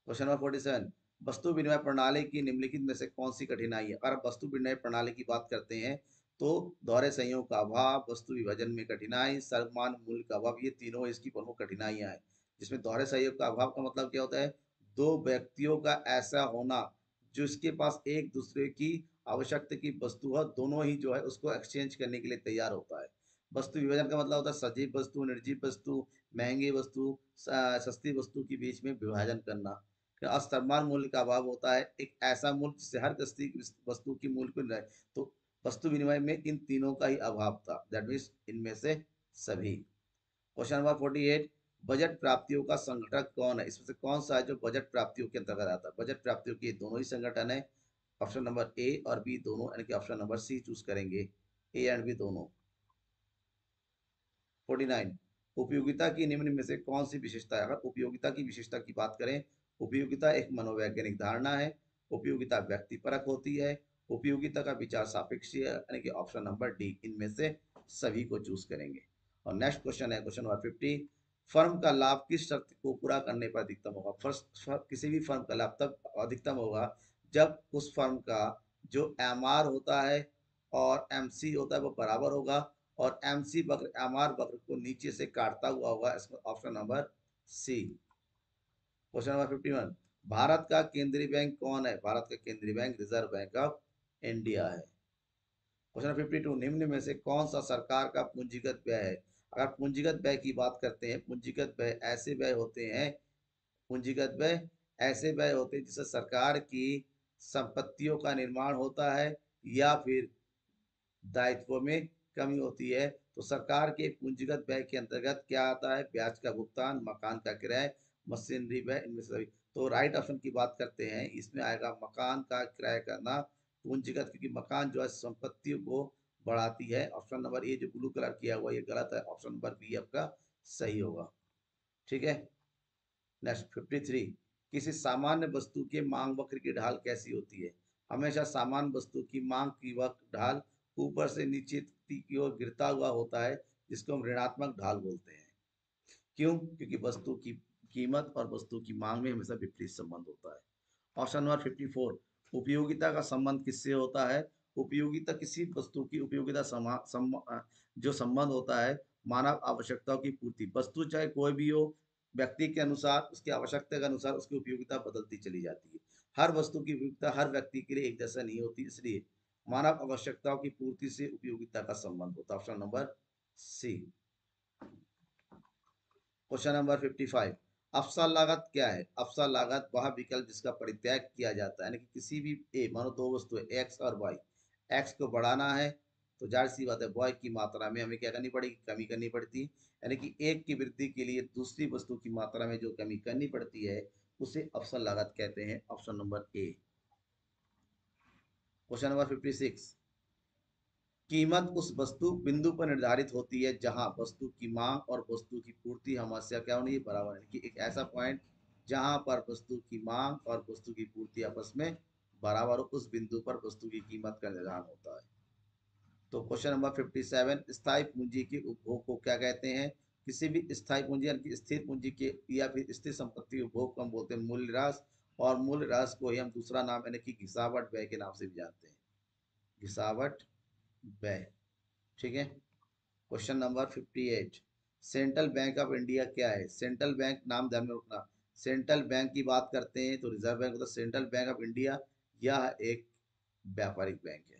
Question number 47, वस्तु विनिमय प्रणाली की निम्नलिखित में से कौन सी कठिनाई है। अगर वस्तु विनिमय प्रणाली की बात करते हैं तो दोहरे संयोग का अभाव, वस्तु विभाजन में कठिनाई, समान मूल्य का अभाव, ये तीनों इसकी प्रमुख कठिनाइयां हैं। जिसमें दोहरे सहयोग का अभाव का मतलब क्या होता है, दो व्यक्तियों का ऐसा होना जिसके पास एक दूसरे की आवश्यकता की वस्तु है, दोनों ही जो है उसको एक्सचेंज करने के लिए तैयार होता है। वस्तु विभाजन का मतलब होता है सजीव वस्तु, निर्जीव वस्तु, महंगी वस्तु, सस्ती वस्तु के बीच में विभाजन करना। असमान मूल्य का अभाव होता है एक ऐसा मूल्य जिससे हर वस्तु की मूल्य को मिल, तो वस्तु विनिमय में इन तीनों का ही अभाव था, दैट मीन्स इनमें से सभी। क्वेश्चन नंबर 48, बजट प्राप्तियों का संगठक कौन है? इसमें से कौन सा है जो बजट प्राप्तियों के अंतर्गत आता है? बजट प्राप्तियों के दोनों ही संगठन है। ऑप्शन नंबर ए और बी दोनों, यानी कि ऑप्शन नंबर सी चूज करेंगे, ए एंड बी दोनों। 49, उपयोगिता की निम्न में से कौन सी विशेषता है? अगर उपयोगिता की विशेषता की बात करें, उपयोगिता एक मनोवैज्ञानिक धारणा है, उपयोगिता व्यक्तिपरक होती है, उपयोगिता का विचार सापेक्षीय है, यानी कि ऑप्शन नंबर डी इनमें से सभी को चूज करेंगे। और नेक्स्ट क्वेश्चन है क्वेश्चन नंबर 50, फर्म का लाभ किस शर्त को पूरा करने पर अधिकतम होगा? फर्स्ट, किसी भी फर्म का लाभ तब अधिकतम होगा जब उस फर्म का जो एमआर होता है और एमसी होता है वो बराबर होगा, और एमसी वक्र एमआर वक्र को नीचे से काटता हुआ होगा। इसमें option number C. Question number 51, भारत का केंद्रीय बैंक कौन है? भारत का केंद्रीय बैंक रिजर्व बैंक ऑफ इंडिया है। क्वेश्चन नंबर 52, निम्न में से कौन सा सरकार का पूंजीगत व्यय है? अगर पूंजीगत व्यय की बात करते हैं, पूंजीगत व्यय ऐसे व्यय होते हैं, पूंजीगत व्यय ऐसे व्यय होते हैं जिससे सरकार की संपत्तियों का निर्माण होता है या फिर दायित्व में कमी होती है। तो सरकार के पूंजीगत व्यय के अंतर्गत क्या आता है? ब्याज का भुगतान, मकान का किराया, मशीनरी व्यय, इनमें से सभी। तो राइट ऑप्शन की बात करते हैं, इसमें आएगा मकान का किराया करना पूंजीगत, क्योंकि मकान जो है संपत्तियों को बढ़ाती है। ऑप्शन नंबर ए जो ब्लू कलर किया हुआ ये गलत है, ऑप्शन नंबर बी आपका सही होगा। ठीक है। नेक्स्ट 53, किसी सामान्य वस्तु के मांग वक्र की ढाल कैसी होती है? हमेशा सामान्य वस्तु की मांग की वक्र ढाल ऊपर से नीचे की ओर गिरता हुआ होता है, जिसको हम ऋणात्मक ढाल बोलते हैं। क्यों? क्योंकि वस्तु की कीमत और वस्तु की मांग में हमेशा विपरीत संबंध होता है। ऑप्शन नंबर 54, उपयोगिता का संबंध किससे होता है? उपयोगिता किसी वस्तु की उपयोगिता जो संबंध होता है मानव आवश्यकताओं की पूर्ति। वस्तु चाहे कोई भी हो, व्यक्ति के अनुसार उसकी आवश्यकता के अनुसार उसकी उपयोगिता बदलती चली जाती है। हर वस्तु की उपयोगिता हर व्यक्ति के लिए एक जैसा नहीं होती, इसलिए मानव आवश्यकताओं की पूर्ति से उपयोगिता का संबंध होता है। Option number C. Question number 55, अवसर लागत क्या है? अवसर लागत वह विकल्प जिसका परित्याग किया जाता है, यानी कि किसी भी ए, मानो दो वस्तु है एक्स और वाई, एक्स को बढ़ाना है तो जाहिर सी बात है वाई की मात्रा में हमें क्या करनी पड़ेगी? कमी करनी पड़ती है। यानी कि एक की वृद्धि के लिए दूसरी वस्तु की मात्रा में जो कमी करनी पड़ती है उसे अवसर लागत कहते हैं। Option number A. Question number 56, कीमत उस वस्तु बिंदु पर निर्धारित होती है जहां वस्तु की मांग और वस्तु की पूर्ति हमेशा क्या होनी है? बराबर है, कि एक ऐसा पॉइंट जहां पर वस्तु की मांग और वस्तु की पूर्ति आपस में बराबर हो, उस बिंदु पर वस्तु की कीमत का निर्धारण होता है। तो क्वेश्चन नंबर 57, स्थायी पूंजी के उपभोग को क्या कहते हैं? किसी भी स्थायी पूंजी यानी कि स्थिर पूंजी के या फिर स्थिर संपत्ति उपभोग को हम बोलते हैं मूल्य ह्रास, और मूल्य ह्रास को ही हम दूसरा नाम यानी कि घिसावट व्यय के नाम से भी जानते हैं, घिसावट व्यय। ठीक है। Question number 58, central bank of India क्या है? सेंट्रल बैंक नाम ध्यान में रखना। सेंट्रल बैंक की बात करते हैं तो रिजर्व बैंक होता है, सेंट्रल बैंक ऑफ इंडिया यह एक व्यापारिक बैंक है।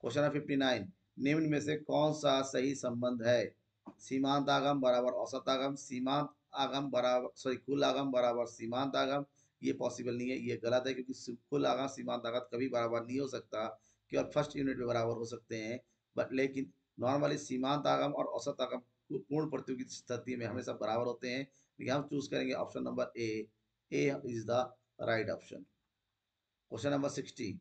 क्वेश्चन नंबर 59, निम्न में से कौन सा सही संबंध है? सीमांत आगम बराबर औसत आगम, सीमांत आगम बराबर सॉरी कुल आगम बराबर सीमांत आगम। ये पॉसिबल नहीं है, ये गलत है, क्योंकि कुल आगम सीमांत आगम कभी बराबर नहीं हो सकता, केवल फर्स्ट यूनिट में बराबर हो सकते हैं। बट लेकिन नॉर्मली सीमांत आगम और औसत आगम पूर्ण प्रतियोगी स्थिति में हमेशा बराबर होते हैं। लेकिन हम चूज करेंगे option number A, A is the right option. Question number 60,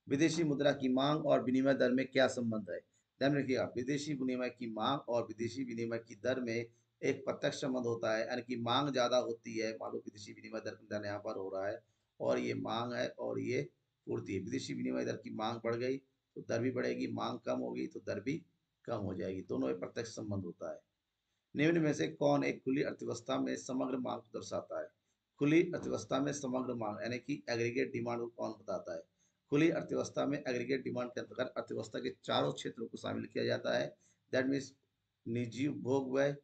विदेशी मुद्रा की मांग और विनिमय दर में क्या संबंध है? ध्यान रखिएगा, विदेशी विनिमय की मांग और विदेशी विनिमय की दर में एक प्रत्यक्ष संबंध होता है, यानी कि मांग ज्यादा होती है, मान लो विदेशी विनिमय दर निर्धारण यहाँ पर हो रहा है और ये मांग है और ये पूर्ति है। विदेशी विनिमय दर की मांग बढ़ गई तो दर भी बढ़ेगी, मांग कम होगी तो दर भी कम हो जाएगी, दोनों में प्रत्यक्ष संबंध होता है। निम्न में से कौन एक खुली अर्थव्यवस्था में समग्र मांग को दर्शाता है? खुली अर्थव्यवस्था में समग्र मांग यानी कि एग्रीगेट डिमांड को कौन बताता है? खुली अर्थव्यवस्था में एग्रीगेट डिमांड के अंतर्गत अर्थव्यवस्था के चारों क्षेत्रों को शामिल किया जाता है। दैट मीन्स निजी उपभोग व्यय,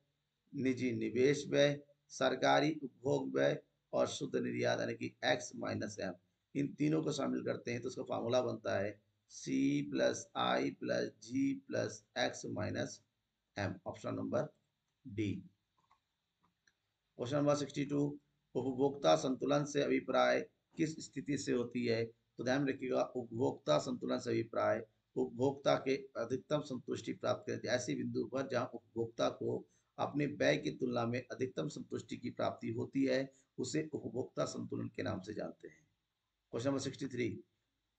निजी निवेश व्यय, सरकारी उपभोग व्यय और शुद्ध निर्यात, यानी कि एक्स माइनस एम, इन तीनों को शामिल करते हैं तो उसका फार्मूला बनता है C plus I plus G plus X minus M. Option number D. Question number 62, उपभोक्ता संतुलन से अभिप्राय किस स्थिति से होती है? तो ध्यान रखिएगा, उपभोक्ता संतुलन से अभिप्राय उपभोक्ता के अधिकतम संतुष्टि प्राप्त करते ऐसी बिंदु पर जहां उपभोक्ता को अपने व्यय की तुलना में अधिकतम संतुष्टि की प्राप्ति होती है, उसे उपभोक्ता संतुलन के नाम से जानते हैं। क्वेश्चन नंबर 63,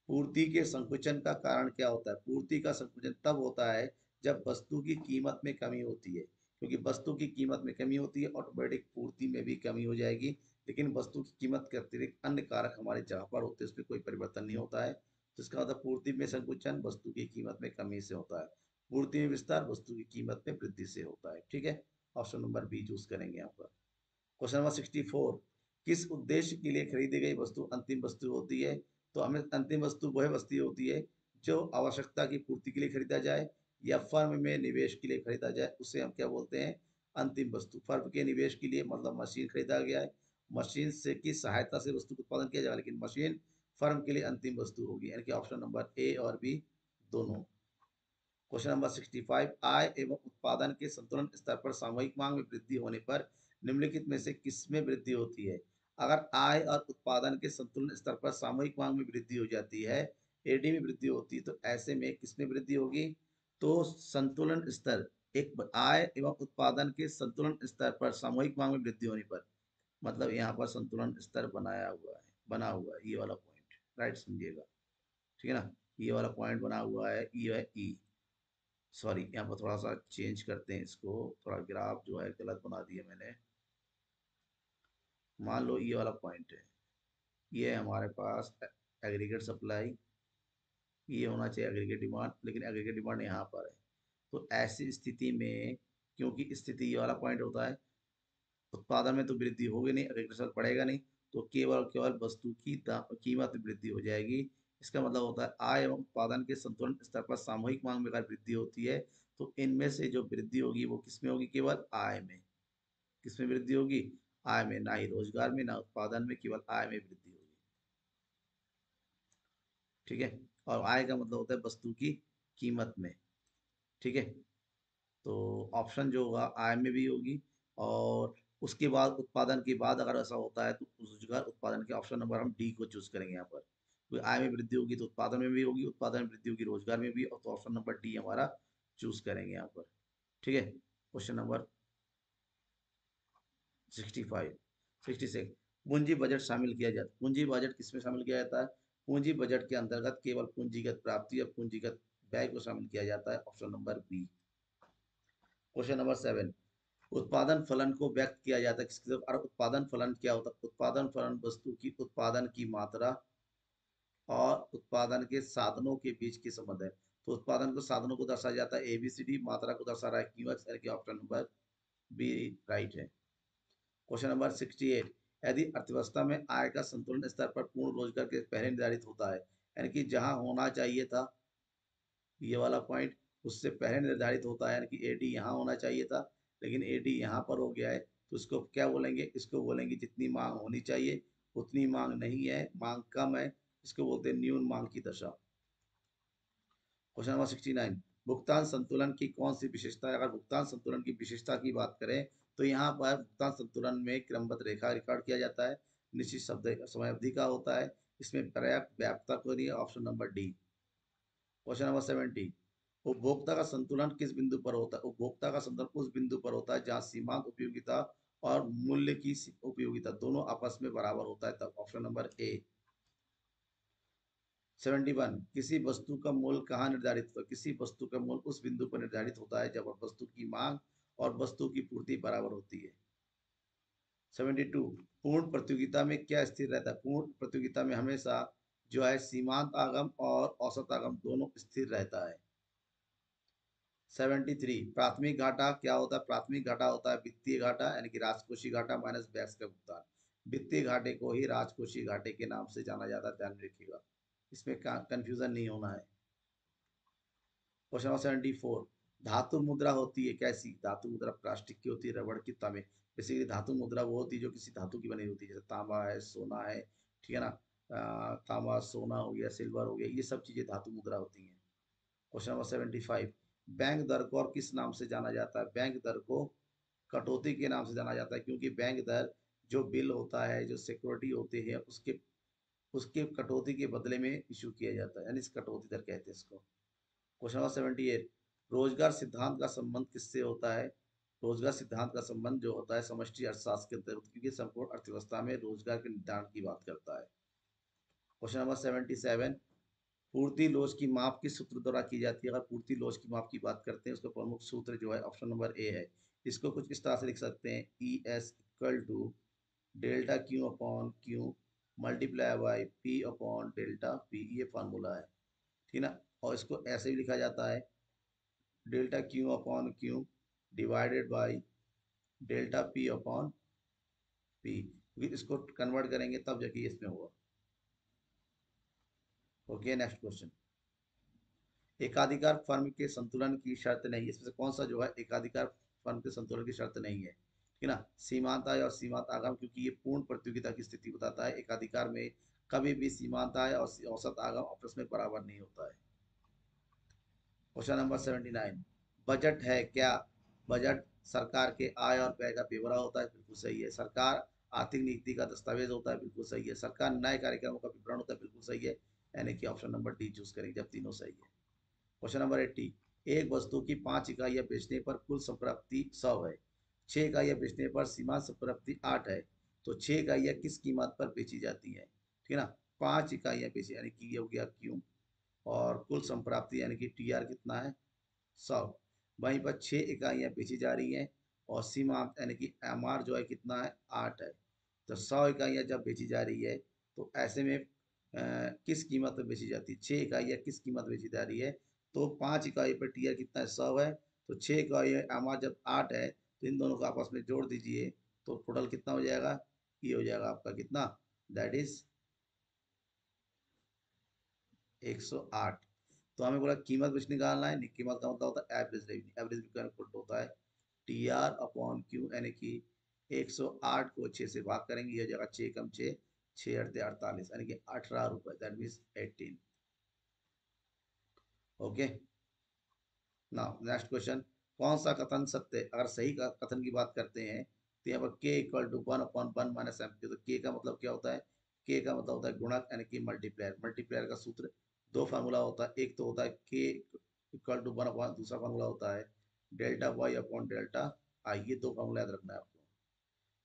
पूर्ति के संकुचन का कारण क्या होता है? पूर्ति का संकुचन तब होता है जब वस्तु की कीमत में कमी होती है, क्योंकि वस्तु की कीमत में कमी होती है ऑटोमेटिक पूर्ति में भी कमी हो जाएगी, लेकिन वस्तु की कीमत के अतिरिक्त अन्य कारक हमारे जहाँ पर होते हैं उसमें कोई परिवर्तन नहीं होता है। तो इसका मतलब पूर्ति में संकुचन वस्तु की कीमत में कमी से होता है, पूर्ति में विस्तार वस्तु की कीमत में वृद्धि से होता है। ठीक है, ऑप्शन नंबर बी चूज करेंगे यहाँ पर। क्वेश्चन नंबर 64, किस उद्देश्य के लिए खरीदी गई वस्तु अंतिम वस्तु होती है? तो हमें अंतिम वस्तु वह वस्तु होती है जो आवश्यकता की पूर्ति के लिए खरीदा जाए या फर्म में निवेश के लिए खरीदा जाए, उसे हम क्या बोलते हैं? अंतिम वस्तु। फर्म के निवेश के लिए मतलब मशीन खरीदा गया है, मशीन से की सहायता से वस्तु का उत्पादन किया जाएगा, लेकिन मशीन फर्म के लिए अंतिम वस्तु होगी, यानी कि ऑप्शन नंबर ए और बी दोनों। क्वेश्चन नंबर 65, आय एवं उत्पादन के संतुलन स्तर पर सामूहिक मांग में वृद्धि होने पर निम्नलिखित में से किसमें वृद्धि होती है? अगर आय और उत्पादन के संतुलन स्तर पर सामूहिक मांग में वृद्धि हो जाती है, एडी में वृद्धि होती है, तो ऐसे में किसमें वृद्धि होगी? तो संतुलन स्तर, एक आय एवं उत्पादन के संतुलन स्तर पर सामूहिक मांग में वृद्धि होने पर, मतलब यहाँ पर संतुलन स्तर बना हुआ है ये वाला पॉइंट, राइट समझिएगा। ठीक है ना, ये वाला पॉइंट बना हुआ है, ये है ई। सॉरी, यहाँ पर थोड़ा सा चेंज करते हैं इसको, थोड़ा ग्राफ जो है गलत बना दिया मैंने। मान लो ये वाला पॉइंट है, ये है हमारे पास एग्रीगेट सप्लाई, ये होना चाहिए एग्रीगेट डिमांड, लेकिन एग्रीगेट डिमांड यहाँ पर है। तो ऐसी स्थिति में, क्योंकि स्थिति ये वाला पॉइंट होता है, उत्पादन में तो वृद्धि होगी नहीं, एग्रीगेट बढ़ेगा नहीं, तो केवल केवल वस्तु की कीमत में वृद्धि हो जाएगी। इसका मतलब होता है आय एवं उत्पादन के संतुलन स्तर पर सामूहिक मांग में अगर वृद्धि होती है, तो इनमें से जो वृद्धि होगी वो किसमें होगी? केवल आय में। किसमें वृद्धि होगी? आय में, ना ही रोजगार में ना उत्पादन में, केवल आय में वृद्धि होगी। ठीक है, और आय का मतलब होता है वस्तु की कीमत में। ठीक है, तो ऑप्शन जो होगा आय में भी होगी, और उसके बाद उत्पादन के बाद अगर ऐसा होता है तो रोजगार उत्पादन के ऑप्शन नंबर हम डी को चूज करेंगे यहाँ पर, क्योंकि आय में वृद्धि होगी तो उत्पादन में भी होगी, उत्पादन में वृद्धि होगी रोजगार में भी, और तो ऑप्शन नंबर डी हमारा चूज करेंगे यहाँ पर। ठीक है, क्वेश्चन नंबर 65, 66, पूंजी बजट शामिल किया जाता है। पूंजी बजट किसमें शामिल किया जाता है? पूंजी बजट के अंतर्गत केवल पूंजीगत प्राप्ति या पूंजीगत व्यय को शामिल किया जाता है, option number B. Question number 7, उत्पादन फलन को व्यक्त किया जाता है किसके द्वारा? और उत्पादन फलन क्या होता है? उत्पादन फलन वस्तु की उत्पादन की मात्रा और उत्पादन के साधनों के बीच की संबंध है। तो उत्पादन को साधनों को दर्शाया जाता है एबीसीडी, मात्रा को दर्शा रहा है क्यूएक्स, यानी कि ऑप्शन नंबर बी राइट है। क्वेश्चन नंबर 68, यदि अर्थव्यवस्था में आय का संतुलन स्तर पर पूर्ण रोजगार के पहले निर्धारित होता है, यानी कि जहां होना चाहिए था ये वाला पॉइंट, उससे पहले निर्धारित होता है, यानी कि एडी यहाँ होना चाहिए था, लेकिन एडी यहाँ पर हो गया है, तो इसको क्या बोलेंगे? इसको बोलेंगे जितनी मांग होनी चाहिए उतनी मांग नहीं है, मांग कम है, इसको बोलते हैं न्यून मांग की दशा। क्वेश्चन नंबर 69, भुगतान संतुलन की कौन सी विशेषता है? अगर भुगतान संतुलन की विशेषता की बात करें तो यहाँ पर भुगतान संतुलन में क्रमबद्ध रेखा रिकॉर्ड किया जाता है, निश्चित शब्द समय अवधि का होता है, इसमें पर्याप्त व्यापकता को नहीं है, option number D. Question number 70, उपभोक्ता का संतुलन किस बिंदु पर होता है? उपभोक्ता का संतुलन उस बिंदु पर होता है जहां सीमांत उपयोगिता और मूल्य की उपयोगिता दोनों आपस में बराबर होता है, तब ऑप्शन नंबर ए। 71, किसी वस्तु का मूल्य कहाँ निर्धारित होता है? किसी वस्तु का मूल्य उस बिंदु पर निर्धारित होता है जब वस्तु की मांग और वस्तु की पूर्ति बराबर होती है। 72, पूर्ण प्रतियोगिता में क्या स्थिर रहता है? पूर्ण प्रतियोगिता में हमेशा जो है सीमांत आगम और औसत आगम दोनों स्थिर रहता है। 73, प्राथमिक घाटा क्या होता है? प्राथमिक घाटा होता है वित्तीय घाटा, यानी कि राजकोषीय घाटा माइनस बैक्स का भुगतान। वित्तीय घाटे को ही राजकोषीय घाटे के नाम से जाना जाता है, ध्यान रखिएगा, इसमें कंफ्यूजन नहीं होना है। क्वेश्चन नंबर 74, धातु मुद्रा होती है कैसी? धातु मुद्रा प्लास्टिक की होती है, रबड़ की, तांबे। बेसिकली धातु मुद्रा वो होती है जो किसी धातु की बनी होती है, जैसे तांबा है, सोना है, ठीक है ना, तांबा सोना हो गया, सिल्वर हो गया, ये सब चीजें धातु मुद्रा होती हैं। क्वेश्चन नंबर 75, बैंक दर को और किस नाम से जाना जाता है? बैंक दर को कटौती के नाम से जाना जाता है, क्योंकि बैंक दर जो बिल होता है, जो सिक्योरिटी होती है, उसके उसके कटौती के बदले में इशू किया जाता है, यानी इस कटौती दर कहते हैं इसको। क्वेश्चन नंबर 78, रोजगार सिद्धांत का संबंध किससे होता है? रोजगार सिद्धांत का संबंध जो होता है समष्टि अर्थशास्त्र के अंतर्गत, क्योंकि संपूर्ण अर्थव्यवस्था में रोजगार के निर्धारण की बात करता है। क्वेश्चन नंबर 77, पूर्ति लोच की माप किस सूत्र द्वारा की जाती है? अगर पूर्ति लोच की माप की बात करते हैं, उसका प्रमुख सूत्र जो है ऑप्शन नंबर ए है। इसको कुछ इस तरह से लिख सकते हैं, E S equal to delta Q upon Q multiply by P upon delta P, ये फार्मूला है, ठीक ना। और इसको ऐसे भी लिखा जाता है, delta Q upon Q divided by delta P upon P, क्योंकि इसको कन्वर्ट करेंगे तब जाके इसमें होगा। Okay, next question. एकाधिकार फर्म के संतुलन की शर्त नहीं है, इसमें से कौन सा जो है एकाधिकार फर्म के संतुलन की शर्त नहीं है? ठीक है ना, सीमांत आय और सीमांत आगम, क्योंकि ये पूर्ण प्रतियोगिता की स्थिति बताता है। एकाधिकार में कभी भी सीमांत आय और औसत आगम आपस में बराबर नहीं होता है। क्वेश्चन नंबर 79, बजट है क्या? बजट सरकार के आय और व्यय का ब्यौरा होता है, बिल्कुल सही है। सरकार आर्थिक नीति का दस्तावेज होता है, बिल्कुल सही है। सरकार नए कार्यक्रमों का विवरण होता है, बिल्कुल सही है। यानी कि ऑप्शन नंबर डी चूज करेंगे जब तीनों सही है। क्वेश्चन नंबर 80, एक वस्तु की 5 इकाइयाँ बेचने पर कुल संप्राप्ति 100 है, 6 इकाइयाँ बेचने पर सीमांत संप्राप्ति 8 है, तो 6 इकाइयाँ किस कीमत पर बेची जाती है? ठीक है ना, 5 इकाइयाँ बेची यानी कि ये हो गया क्यू, और कुल संप्राप्ति यानी कि टी आर कितना है? 100। वहीं पर 6 इकाइयाँ बेची जा रही हैं और सीमांत यानी कि एम आर जो है कितना है? 8 है। तो 100 इकाइयाँ जब बेची जा रही है तो ऐसे में किस कीमत पर बेची जाती है? 6 इकाइयाँ किस कीमत बेची जा रही है? तो 5 इकाई पर टी आर कितना है? 100 है। तो 6 इकाइयाँ एम आर जब 8 है तो इन दोनों को आपस में जोड़ दीजिए, तो टोटल कितना हो जाएगा? ये हो जाएगा आपका कितना? That is 108। तो हमें बोला कीमत कुछ निकालना है, कीमत का मतलब होता है एवरेज रेवेन्यू। एवरेज का इक्वल होता है टी आर अपॉन क्यू, यानी कि 108 को 6 से भाग करेंगे, ये हो जाएगा 6 कम 6, 6 अड़ते 48, यानी कि 18 रुपए, that means 18। Okay, now next question. कौन सा कथन सत्य है? अगर सही का कथन की बात करते हैं तो यहाँ पर k इक्वल टू 1/1 - m, तो k का मतलब क्या होता है? k का मतलब होता है गुणक, यानी कि मल्टीप्लायर। मल्टीप्लायर का सूत्र दो फार्मूला होता है, एक तो होता है k इक्वल टू 1/, दूसरा फार्मूला होता है delta Y upon delta I. ये दो फार्मूला याद रखना है आपको।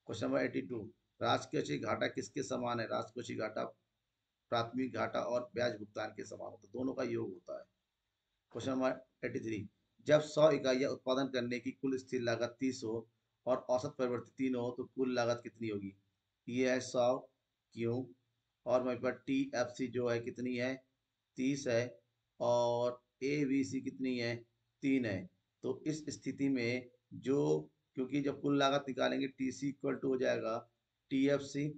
क्वेश्चन नंबर 82, राजकोषीय घाटा किसके समान है? राजकोषीय घाटा प्राथमिक घाटा और ब्याज भुगतान के समान होता है, दोनों का योग होता है। क्वेश्चन नंबर 83, जब 100 इकाइयाँ उत्पादन करने की कुल स्थिर लागत 30 हो और औसत परिवर्तित 3 हो तो कुल लागत कितनी होगी? ये है 100 क्यों, और वहीं पर टी एफ सी जो है कितनी है? 30 है, और ए बी सी कितनी है? 3 है। तो इस स्थिति में जो, क्योंकि जब कुल लागत निकालेंगे टी सी इक्वल टू हो जाएगा T F C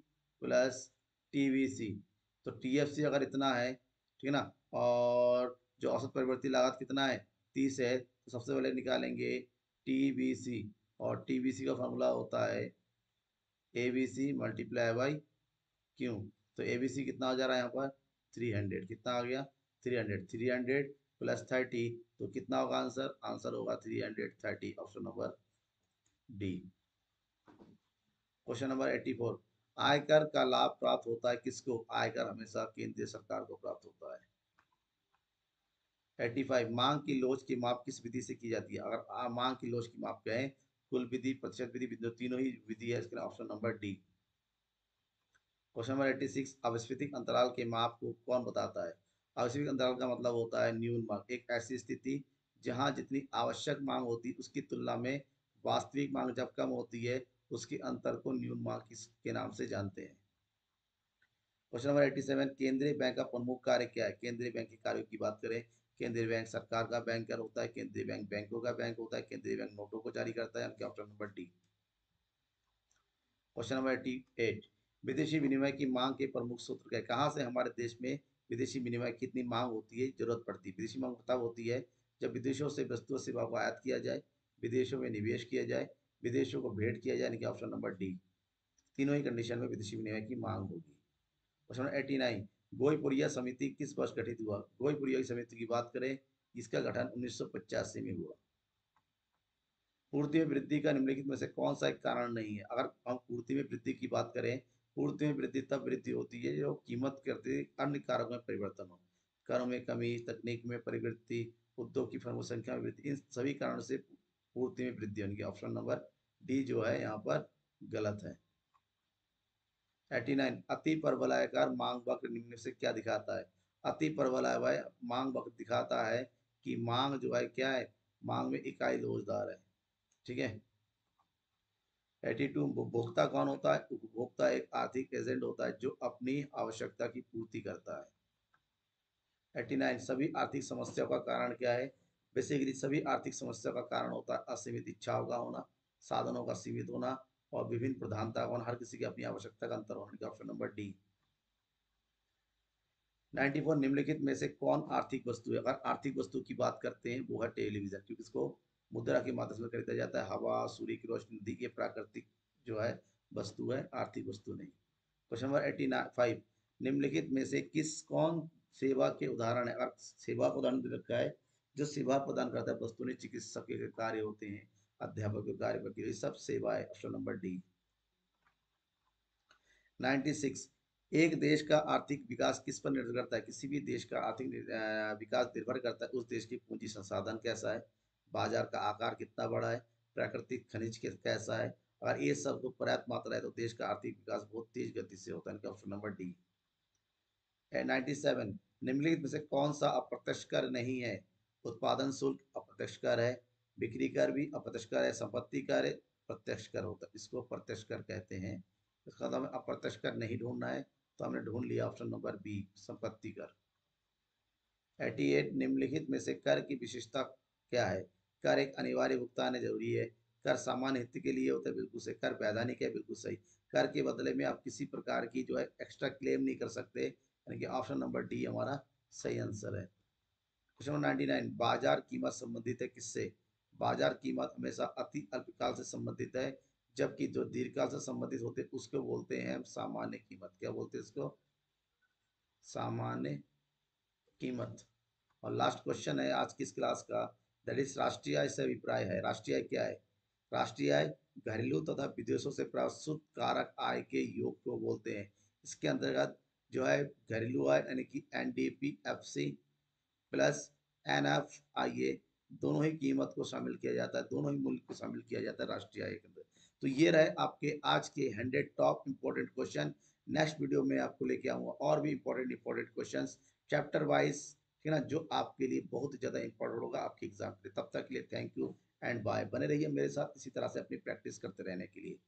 plus T V C. तो टी एफ सी अगर इतना है, ठीक है ना, और जो औसत परिवर्ती लागत कितना है? 30 है, तो सबसे पहले निकालेंगे टी बी सी, और टी बी सी का फॉर्मूला होता है A B C multiply by Q. तो ए बी सी कितना हो जा रहा है यहाँ पर? 300। कितना आ गया? 300। 300 प्लस 30, तो कितना होगा आंसर? आंसर होगा 330, option number D. Question number 84, आयकर का लाभ प्राप्त होता है किसको? आयकर हमेशा केंद्रीय सरकार को प्राप्त होता है। 85, मांग की लोच की माप किस विधि से की जाती है? अगर मांग की लोच की माप कहें, कुल विधि, प्रतिशत विधि, तीनों ही विधि है, इसका option number D. Question number 86, अविस्फीतिक अंतराल के माप को कौन बताता है? अविस्फीतिक अंतराल का मतलब होता है न्यून मांग, एक ऐसी स्थिति जहां जितनी आवश्यक मांग होती है उसकी तुलना में वास्तविक मांग जब कम होती है, उसके अंतर को न्यून मांग के नाम से जानते हैं। क्वेश्चन नंबर 87, केंद्रीय बैंक का प्रमुख कार्य क्या है? केंद्रीय बैंक के कार्यों की बात करें, केंद्रीय बैंक सरकार का बैंकर होता है, केंद्रीय बैंक बैंकों का बैंक होता है, केंद्रीय बैंक नोटों को जारी करता है, option number D. Question number 88, विदेशी विनिमय की मांग के प्रमुख सूत्र क्या है? कहाँ से हमारे देश में विदेशी विनिमय की कितनी मांग होती है, जरूरत पड़ती है? विदेशी मांग तब होती है जब विदेशों से वस्तु और सेवा को आयात किया जाए, विदेशों में निवेश किया जाए, विदेशों को भेंट किया जाए, यानी कि ऑप्शन नंबर डी। तीनों ही कंडीशन में विदेशी विनिमय की मांग होगी। क्वेश्चन नंबर 89, गोईपुरिया समिति किस वर्ष गठित हुआ? गोईपुरिया समिति की बात करें, इसका गठन 1985 में हुआ। पूर्ति में वृद्धि का निम्नलिखित में से कौन सा एक कारण नहीं है? अगर हम पूर्ति में वृद्धि की बात करें, पूर्ति में वृद्धि तब वृद्धि होती है जो कीमत करते अन्य कारकों में परिवर्तन हो, करों में कमी, तकनीक में परिवृत्ति, उद्योग की फर्मों संख्या में वृद्धि, इन सभी कारणों से पूर्ति में वृद्धि होगी। ऑप्शन नंबर डी जो है यहाँ पर गलत है। 89 अति परवलयाकार मांग वक्र निम्न में से क्या दिखाता है? अति परवलय मांग वक्र दिखाता है कि मांग जो है क्या है, मांग में इकाई लोचदार है। ठीक है। 82 उपभोक्ता कौन होता है? उपभोक्ता एक आर्थिक एजेंट होता है जो अपनी आवश्यकता की पूर्ति करता है। 89 सभी आर्थिक समस्याओं का कारण क्या है? बेसिकली सभी आर्थिक समस्याओं का कारण होता है असीमित इच्छाओं का होना, साधनों का सीमित होना और विभिन्न प्रधानता का होना, हर किसी की अपनी आवश्यकता का अंतर होने का। Option number D. 94 निम्नलिखित में से कौन आर्थिक वस्तु है? अगर आर्थिक वस्तु की बात करते हैं वो है टेलीविजन, क्योंकि इसको मुद्रा के माध्यम से खरीदा जाता है। हवा, सूर्य की रोशनी, नदी, ये प्राकृतिक जो है वस्तु है, आर्थिक वस्तु नहीं। क्वेश्चन नंबर 85 निम्नलिखित में से किस कौन सेवा के उदाहरण है? अगर सेवा का उदाहरण दे रखा है, जो सेवा प्रदान करता है वस्तु ने, चिकित्सक के कार्य होते हैं, अध्यापक के कार्य, वकील, ये सब सेवा है। Option number D. 96 एक देश का आर्थिक विकास किस पर निर्भर करता है? किसी भी देश का आर्थिक विकास निर्भर करता है उस देश की पूंजी संसाधन कैसा है, बाजार का आकार कितना बड़ा है, प्राकृतिक खनिज कैसा है। अगर ये सब तो पर्याप्त मात्रा है तो देश का आर्थिक विकास बहुत तेज गति से होता है। इनका ऑप्शन नंबर डी। 97 निम्नलिखित में से कौन सा अप्रत्यक्ष कर नहीं है? उत्पादन शुल्क अप्रत्यक्ष कर है, बिक्री कर भी अप्रत्यक्ष कर है, संपत्ति कर है, प्रत्यक्ष कर होता है, इसको प्रत्यक्ष कर कहते हैं। इसका तो हमें अप्रत्यक्ष कर नहीं ढूंढना है, तो हमने ढूंढ लिया ऑप्शन नंबर बी, संपत्ति कर। 88 निम्नलिखित में से कर की विशेषता क्या है? कर एक अनिवार्य भुगतान है, जरूरी है। कर सामान्य हित के लिए होता है, बिल्कुल सही। कर वैधानिक है, बिल्कुल सही। कर के बदले में आप किसी प्रकार की जो है एक्स्ट्रा क्लेम नहीं कर सकते, यानी कि ऑप्शन नंबर डी हमारा सही आंसर है। क्वेश्चन नंबर 99 बाजार कीमत संबंधित है किससे? बाजार कीमत हमेशा अति अल्पकाल से संबंधित है, जबकि जो दीर्घकाल से संबंधित होते हैं उसको बोलते हैं हम सामान्य कीमत। क्या बोलते हैं इसको? सामान्य कीमत। और लास्ट क्वेश्चन है आज की इस क्लास का, दैट इज राष्ट्रीय आय से अभिप्राय है। राष्ट्रीय आय क्या है? राष्ट्रीय आय घरेलू तथा विदेशों से प्राप्त शुद्ध कारक आय के योग को बोलते हैं। इसके अंतर्गत जो है घरेलू आय यानी कि एनडीपीएफसी प्लस एनएफआईए दोनों ही कीमत को शामिल किया जाता है, दोनों ही मूल्य को शामिल किया जाता है राष्ट्रीय आय के अंदर। तो ये रहे आपके आज के 100 top important question. Next video में आपको लेके आऊंगा और भी important important questions chapter wise, ठीक है ना, जो आपके लिए बहुत ही ज्यादा इंपॉर्टेंट होगा आपके एग्जाम के लिए। तब तक के लिए थैंक यू एंड बाय। बने रहिए मेरे साथ इसी तरह से अपनी प्रैक्टिस करते रहने के लिए।